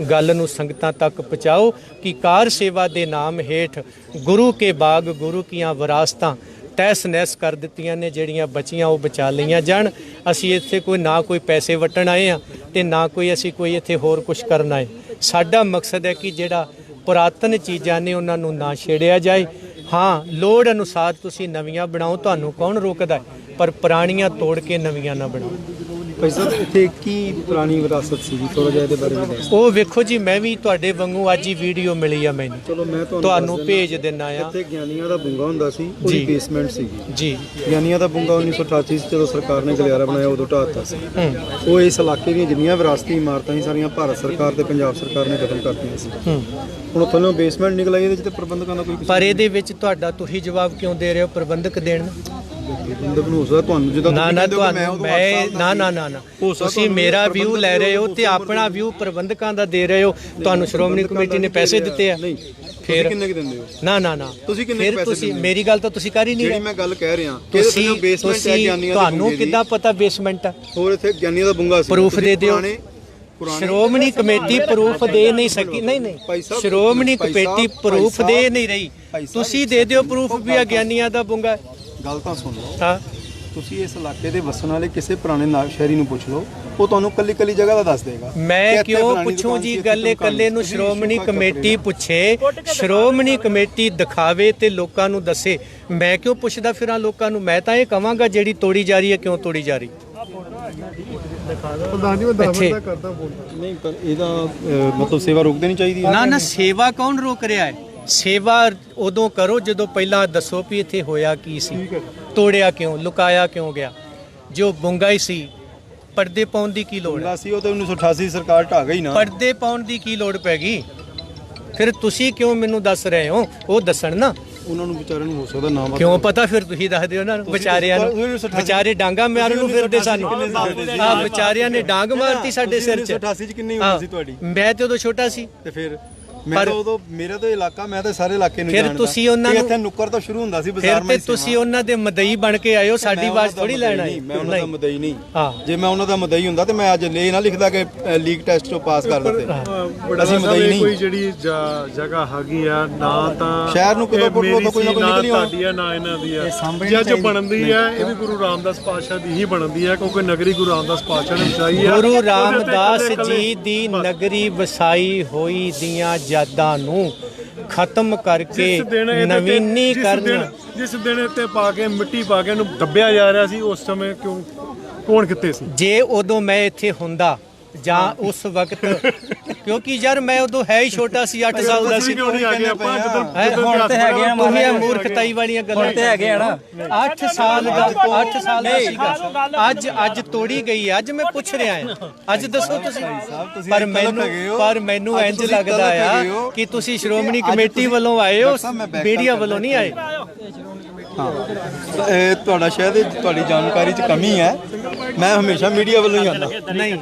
ਗੱਲ ਨੂੰ ਸੰਗਤਾਂ ਤੱਕ ਪਹੁੰਚਾਓ ਕਿ ਕਾਰ ਸੇਵਾ ਦੇ ਨਾਮ ਹੇਠ ਗੁਰੂ ਕੇ ਬਾਗ, ਗੁਰੂ ਕੀਆਂ ਵਿਰਾਸਤਾਂ ਤਹਿਸ ਨਹਿਸ ਕਰ ਦਿੱਤੀਆਂ ਨੇ, ਜਿਹੜੀਆਂ ਬਚੀਆਂ ਉਹ ਬਚਾ ਲਈਆਂ ਜਾਣ। ਅਸੀਂ ਇੱਥੇ ਕੋਈ ਨਾ ਕੋਈ ਪੈਸੇ ਵਟਣ ਆਏ ਆ ਤੇ ਨਾ ਕੋਈ ਅਸੀਂ ਕੋਈ ਇੱਥੇ ਹੋਰ ਕੁਝ ਕਰਨ ਆਏ। ਸਾਡਾ ਮਕਸਦ ਹੈ ਕਿ ਜਿਹੜਾ ਪੁਰਾਤਨ ਚੀਜ਼ਾਂ ਨੇ ਉਹਨਾਂ ਨੂੰ ਨਾ ਛੇੜਿਆ ਜਾਏ। ਹਾਂ, ਲੋੜ ਅਨੁਸਾਰ ਤੁਸੀਂ ਨਵੀਆਂ ਬਣਾਓ, ਤੁਹਾਨੂੰ ਕੌਣ ਰੋਕਦਾ, ਪਰ ਪੁਰਾਣੀਆਂ ਤੋੜ ਕੇ ਨਵੀਆਂ ਨਾ ਬਣਾਓ। ਭਾਈ ਸਾਹਿਬ ਇੱਥੇ ਕੀ ਪੁਰਾਣੀ ਵਿਰਾਸਤ ਸੀਗੀ, ਥੋੜਾ ਜਿਹਾ ਇਹਦੇ ਬਾਰੇ ਵੀ ਦੱਸੋ। ਉਹ ਵੇਖੋ ਜੀ, ਮੈਂ ਵੀ ਤੁਹਾਡੇ ਵਾਂਗੂ ਅੱਜ ਹੀ ਵੀਡੀਓ ਮਿਲੀ ਆ ਮੈਨੂੰ, ਚਲੋ ਮੈਂ ਤੁਹਾਨੂੰ ਭੇਜ ਦਿੰਨਾ ਆ। ਇੱਥੇ ਗਿਆਨੀਆਂ ਦਾ ਬੁੰਗਾ ਹੁੰਦਾ ਸੀ, ਉਹਦੀ ਬੇਸਮੈਂਟ ਸੀਗੀ ਜੀ। ਗਿਆਨੀਆਂ ਦਾ ਬੁੰਗਾ 1988 ਚ ਜਦੋਂ ਸਰਕਾਰ ਨੇ ਗਲਿਆਰਾ ਬਣਾਇਆ ਉਦੋਂ ਢਾਹ ਦਿੱਤਾ ਸੀ। ਉਹ ਇਸ ਇਲਾਕੇ ਦੀਆਂ ਜਿੰਨੀਆਂ ਵਿਰਾਸਤੀ ਇਮਾਰਤਾਂ ਸੀ ਸਾਰੀਆਂ ਭਾਰਤ ਸਰਕਾਰ ਤੇ ਪੰਜਾਬ ਸਰਕਾਰ ਨੇ ਖਤਮ ਕਰਤੀਆਂ ਸੀ। ਹੁਣ ਉੱਥੋਂ ਨੂੰ ਬੇਸਮੈਂਟ ਨਿਕਲ ਆਈ, ਇਹਦੇ 'ਚ ਤੇ ਪ੍ਰਬੰਧਕਾਂ ਦਾ ਕੋਈ ਪਰ ਇਹਦੇ ਵਿੱਚ ਤੁਹਾਡਾ ਤੁਸੀਂ ਜਵਾਬ ਕਿਉਂ ਦੇ ਰਹੇ ਹੋ ਪ੍ਰਬੰਧਕ ਦੇਣ? ਪ੍ਰਬੰਧਕ ਨੂੰ ਹੋ ਸਕਦਾ ਤੁਹਾਨੂੰ ਜਦੋਂ ਨਾ ਤੁਸੀਂ ਮੇਰਾ ਵਿਊ ਲੈ ਰਹੇ ਹੋ ਤੇ ਆਪਣਾ ਵਿਊ ਪ੍ਰਬੰਧਕਾਂ ਦਾ ਦੇ ਰਹੇ ਹੋ। ਤੁਹਾਨੂੰ ਸ਼੍ਰੋਮਣੀ ਕਮੇਟੀ ਨੇ ਪੈਸੇ ਦਿੱਤੇ ਆ, ਫਿਰ ਕਿੰਨੇ ਦਿੰਦੇ ਹੋ? ਨਾ ਤੁਸੀਂ ਕਿੰਨੇ ਪੈਸੇ ਤੁਸੀਂ ਮੇਰੀ ਗੱਲ ਤਾਂ ਤੁਸੀਂ ਕਰ ਹੀ ਨਹੀਂ ਰਹੇ। ਜਿਹੜੀ ਮੈਂ ਗੱਲ ਕਹਿ ਰਿਹਾ ਕਿ ਬੇਸਮੈਂਟ ਹੈ ਗਿਆਨੀਆਂ ਦਾ, ਤੁਹਾਨੂੰ ਕਿੱਦਾਂ ਪਤਾ ਬੇਸਮੈਂਟ ਆ? ਹੋਰ ਇੱਥੇ ਗਿਆਨੀਆਂ ਦਾ ਬੁੰਗਾ ਸੀ, ਪ੍ਰੂਫ ਦੇ ਦਿਓ। ਸ਼੍ਰੋਮਣੀ ਕਮੇਟੀ ਪ੍ਰੂਫ ਦੇ ਨਹੀਂ ਸਕੀ। ਨਹੀਂ ਸ਼੍ਰੋਮਣੀ ਕਮੇਟੀ ਪ੍ਰੂਫ ਦੇ ਨਹੀਂ ਰਹੀ, ਤੁਸੀਂ ਦੇ ਦਿਓ ਪ੍ਰੂਫ ਵੀ ਆ ਗਿਆਨੀਆਂ ਦਾ ਬੁੰਗਾ। ਗੱਲ ਤਾਂ ਸੁਣ ਲਓ, ਹਾਂ, ਤੁਸੀਂ ਇਸ ਇਲਾਕੇ ਦੇ ਵਸਣ ਵਾਲੇ ਕਿਸੇ ਪੁਰਾਣੇ ਸ਼ਹਿਰੀ ਨੂੰ ਪੁੱਛ ਲਓ, ਉਹ ਤੁਹਾਨੂੰ ਕੱਲੀ ਜਗ੍ਹਾ ਦਾ ਦੱਸ ਦੇਗਾ। ਮੈਂ ਕਿਉਂ ਪੁੱਛੂੰ ਜੀ? ਕੱਲੇ ਨੂੰ ਸ਼੍ਰੋਮਣੀ ਕਮੇਟੀ ਪੁੱਛੇ, ਸ਼੍ਰੋਮਣੀ ਕਮੇਟੀ ਦਿਖਾਵੇ ਤੇ ਲੋਕਾਂ ਨੂੰ ਦੱਸੇ। ਮੈਂ ਕਿਉਂ ਪੁੱਛਦਾ ਫਿਰਾਂ ਲੋਕਾਂ ਨੂੰ? ਮੈਂ ਤਾਂ ਇਹ ਕਵਾਂਗਾ ਜਿਹੜੀ ਤੋੜੀ ਜਾ ਰਹੀ ਹੈ ਕਿਉਂ ਤੋੜੀ ਜਾ ਰਹੀ। ਨਹੀਂ ਪਰ ਇਹਦਾ ਮਤਲਬ ਸੇਵਾ ਰੋਕ ਦੇਣੀ ਚਾਹੀਦੀ ਹੈ। ਨਾ ਸੇਵਾ ਕੌਣ ਰੋਕ ਰਿਹਾ ਹੈ? ਸੇਵਾ ਉਦੋਂ ਕਰੋ ਜਦੋਂ ਪਹਿਲਾਂ ਦੱਸੋ ਵੀ ਇੱਥੇ ਹੋਇਆ ਕੀ ਸੀ, ਤੋੜਿਆ ਕਿਉਂ, ਲੁਕਾਇਆ ਕਿਉਂ ਗਿਆ। ਜੋ ਬੁੰਗਾ ਹੀ ਸੀ, ਪਰਦੇ ਪਾਉਣ ਦੀ ਕੀ ਲੋੜ ਹੈ? ਸੀ ਉਹ ਤਾਂ 1988 ਸਰਕਾਰ ਢਾਹ ਗਈ ਨਾ। ਪਰਦੇ ਪਾਉਣ ਦੀ ਕੀ ਲੋੜ ਪੈ ਗਈ? ਫਿਰ ਤੁਸੀਂ ਕਿਉਂ ਮੈਨੂੰ ਦੱਸ ਰਹੇ ਹੋ? ਉਹ ਦੱਸਣ ਨਾ, ਉਹਨਾਂ ਨੂੰ ਵਿਚਾਰਿਆਂ ਨੂੰ ਹੋ ਸਕਦਾ ਨਾ ਕਿਉਂ ਪਤਾ, ਫਿਰ ਤੁਸੀਂ ਦੱਸ ਦਿਓ ਉਹਨਾਂ ਨੂੰ। ਵਿਚਾਰਿਆਂ ਨੂੰ, ਵਿਚਾਰੇ ਡਾਂਗਾ ਮਾਰਨ ਨੂੰ ਫਿਰਦੇ ਸਾਨੂੰ। ਆ ਵਿਚਾਰਿਆਂ ਨੇ ਡਾਂਗ ਮਾਰਤੀ ਸਾਡੇ ਸਿਰ 'ਚ। 88 ਚ ਕਿੰਨੀ ਉਮਰ ਸੀ ਤੁਹਾਡੀ? ਮੈਂ ਤੇ ਉਦੋਂ ਛੋਟਾ ਸੀ। ਤੇ ਫਿਰ ਮੈਂ ਤਾਂ ਉਦੋਂ ਮੇਰਾ ਤਾਂ ਇਲਾਕਾ, ਮੈਂ ਤਾਂ ਸਾਰੇ ਇਲਾਕੇ ਨੂੰ ਜਾਣਦਾ। ਫਿਰ ਤੁਸੀਂ ਉਹਨਾਂ ਨੂੰ, ਇੱਥੇ ਨੁੱਕਰ ਤੋਂ ਸ਼ੁਰੂ ਹੁੰਦਾ ਸੀ ਬਾਜ਼ਾਰ ਫਿਰ ਤੇ ਤੁਸੀਂ ਉਹਨਾਂ ਦੇ ਮਦਈ ਬਣ ਕੇ ਆਇਓ, ਸਾਡੀ ਆਵਾਜ਼ ਥੋੜੀ ਲੈਣ ਆਏ। ਮੈਂ ਉਹਨਾਂ ਦਾ ਮਦਈ ਨਹੀਂ। ਜੇ ਮੈਂ ਉਹਨਾਂ ਦਾ ਮਦਈ ਹੁੰਦਾ ਤੇ ਮੈਂ ਅੱਜ ਲੈ ਨਾ ਲਿਖਦਾ ਕਿ ਲੀਗ ਟੈਸਟ ਤੋਂ ਪਾਸ ਕਰ ਦਿੱਤੇ। ਅਸੀਂ ਮਦਈ ਨਹੀਂ। ਕੋਈ ਜਿਹੜੀ ਜਗ੍ਹਾ ਹੈਗੀ ਆ ਨਾ ਤਾਂ ਸ਼ਹਿਰ ਨੂੰ ਕਿਦੋਂ ਪੁੱਟੋ ਤਾਂ ਕੋਈ ਨਾ ਕੋਈ ਨਿਕਲੀ ਤੁਹਾਡੀ ਆ ਨਾ ਇਹਨਾਂ ਦੀ ਆ। ਜੇ ਬਣਦੀ ਆ ਇਹ ਵੀ ਗੁਰੂ ਰਾਮਦਾਸ ਪਾਤਸ਼ਾਹ ਦੀ ਹੀ ਬਣਦੀ ਆ, ਕਿਉਂਕਿ ਨਗਰੀ ਗੁਰੂ ਰਾਮਦਾਸ ਪਾਤਸ਼ਾਹ ਨੇ ਵਸਾਈ ਆ। ਗੁਰੂ ਰਾਮਦਾਸ ਜੀ ਦੀ ਨਗਰੀ ਵਸਾਈ ਹੋਈ ਦੀਆਂ ਯਾਦਾਂ ਨੂੰ ਖਤਮ ਕਰਕੇ ਨਵੀਨੀਕਰਨ, ਜਿਸ ਦਿਨ ਇੱਥੇ ਪਾ ਕੇ ਮਿੱਟੀ ਪਾ ਕੇ ਇਹਨੂੰ ਦੱਬਿਆ ਜਾ ਰਿਹਾ ਸੀ, ਉਸ ਸਮੇਂ ਕਿਉਂ, ਕੌਣ ਕਿੱਥੇ ਸੀ? ਜੇ ਉਦੋਂ ਮੈਂ ਇੱਥੇ ਹੁੰਦਾ ਜਾਂ ਉਸ ਵਕਤ, ਕਿਉਂਕਿ ਯਾਰ ਮੈਂ ਉਦੋਂ ਹੈ ਹੀ ਛੋਟਾ ਸੀ, 8 ਸਾਲ ਦਾ ਸੀ। ਹੁਣ ਤੇ ਹੈਗੇ ਆ, ਤੁਸੀਂ ਮੂਰਖਤਾਈ ਵਾਲੀਆਂ ਗੱਲਾਂ ਤੇ ਹੈਗੇ ਆ ਨਾ। 8 ਸਾਲ ਦਾ ਸੀਗਾ। ਅੱਜ ਤੋੜੀ ਗਈ। ਅੱਜ ਮੈਂ ਪੁੱਛ ਰਿਹਾ ਹਾਂ, ਅੱਜ ਦੱਸੋ ਤੁਸੀਂ। ਪਰ ਮੈਨੂੰ ਇੰਜ ਲੱਗਦਾ ਆ ਕਿ ਤੁਸੀਂ ਸ਼੍ਰੋਮਣੀ ਕਮੇਟੀ ਵੱਲੋਂ ਆਏ ਹੋ, ਮੀਡੀਆ ਵੱਲੋਂ ਨਹੀਂ ਆਏ। ਇਹ ਤੁਹਾਡਾ ਸ਼ਾਇਦ ਤੁਹਾਡੀ ਜਾਣਕਾਰੀ 'ਚ ਕਮੀ ਹੈ। ਮੈਂ ਹਮੇਸ਼ਾ ਮੀਡੀਆ ਵੱਲੋਂ ਹੀ ਆਉਂਦਾ। ਨਹੀਂ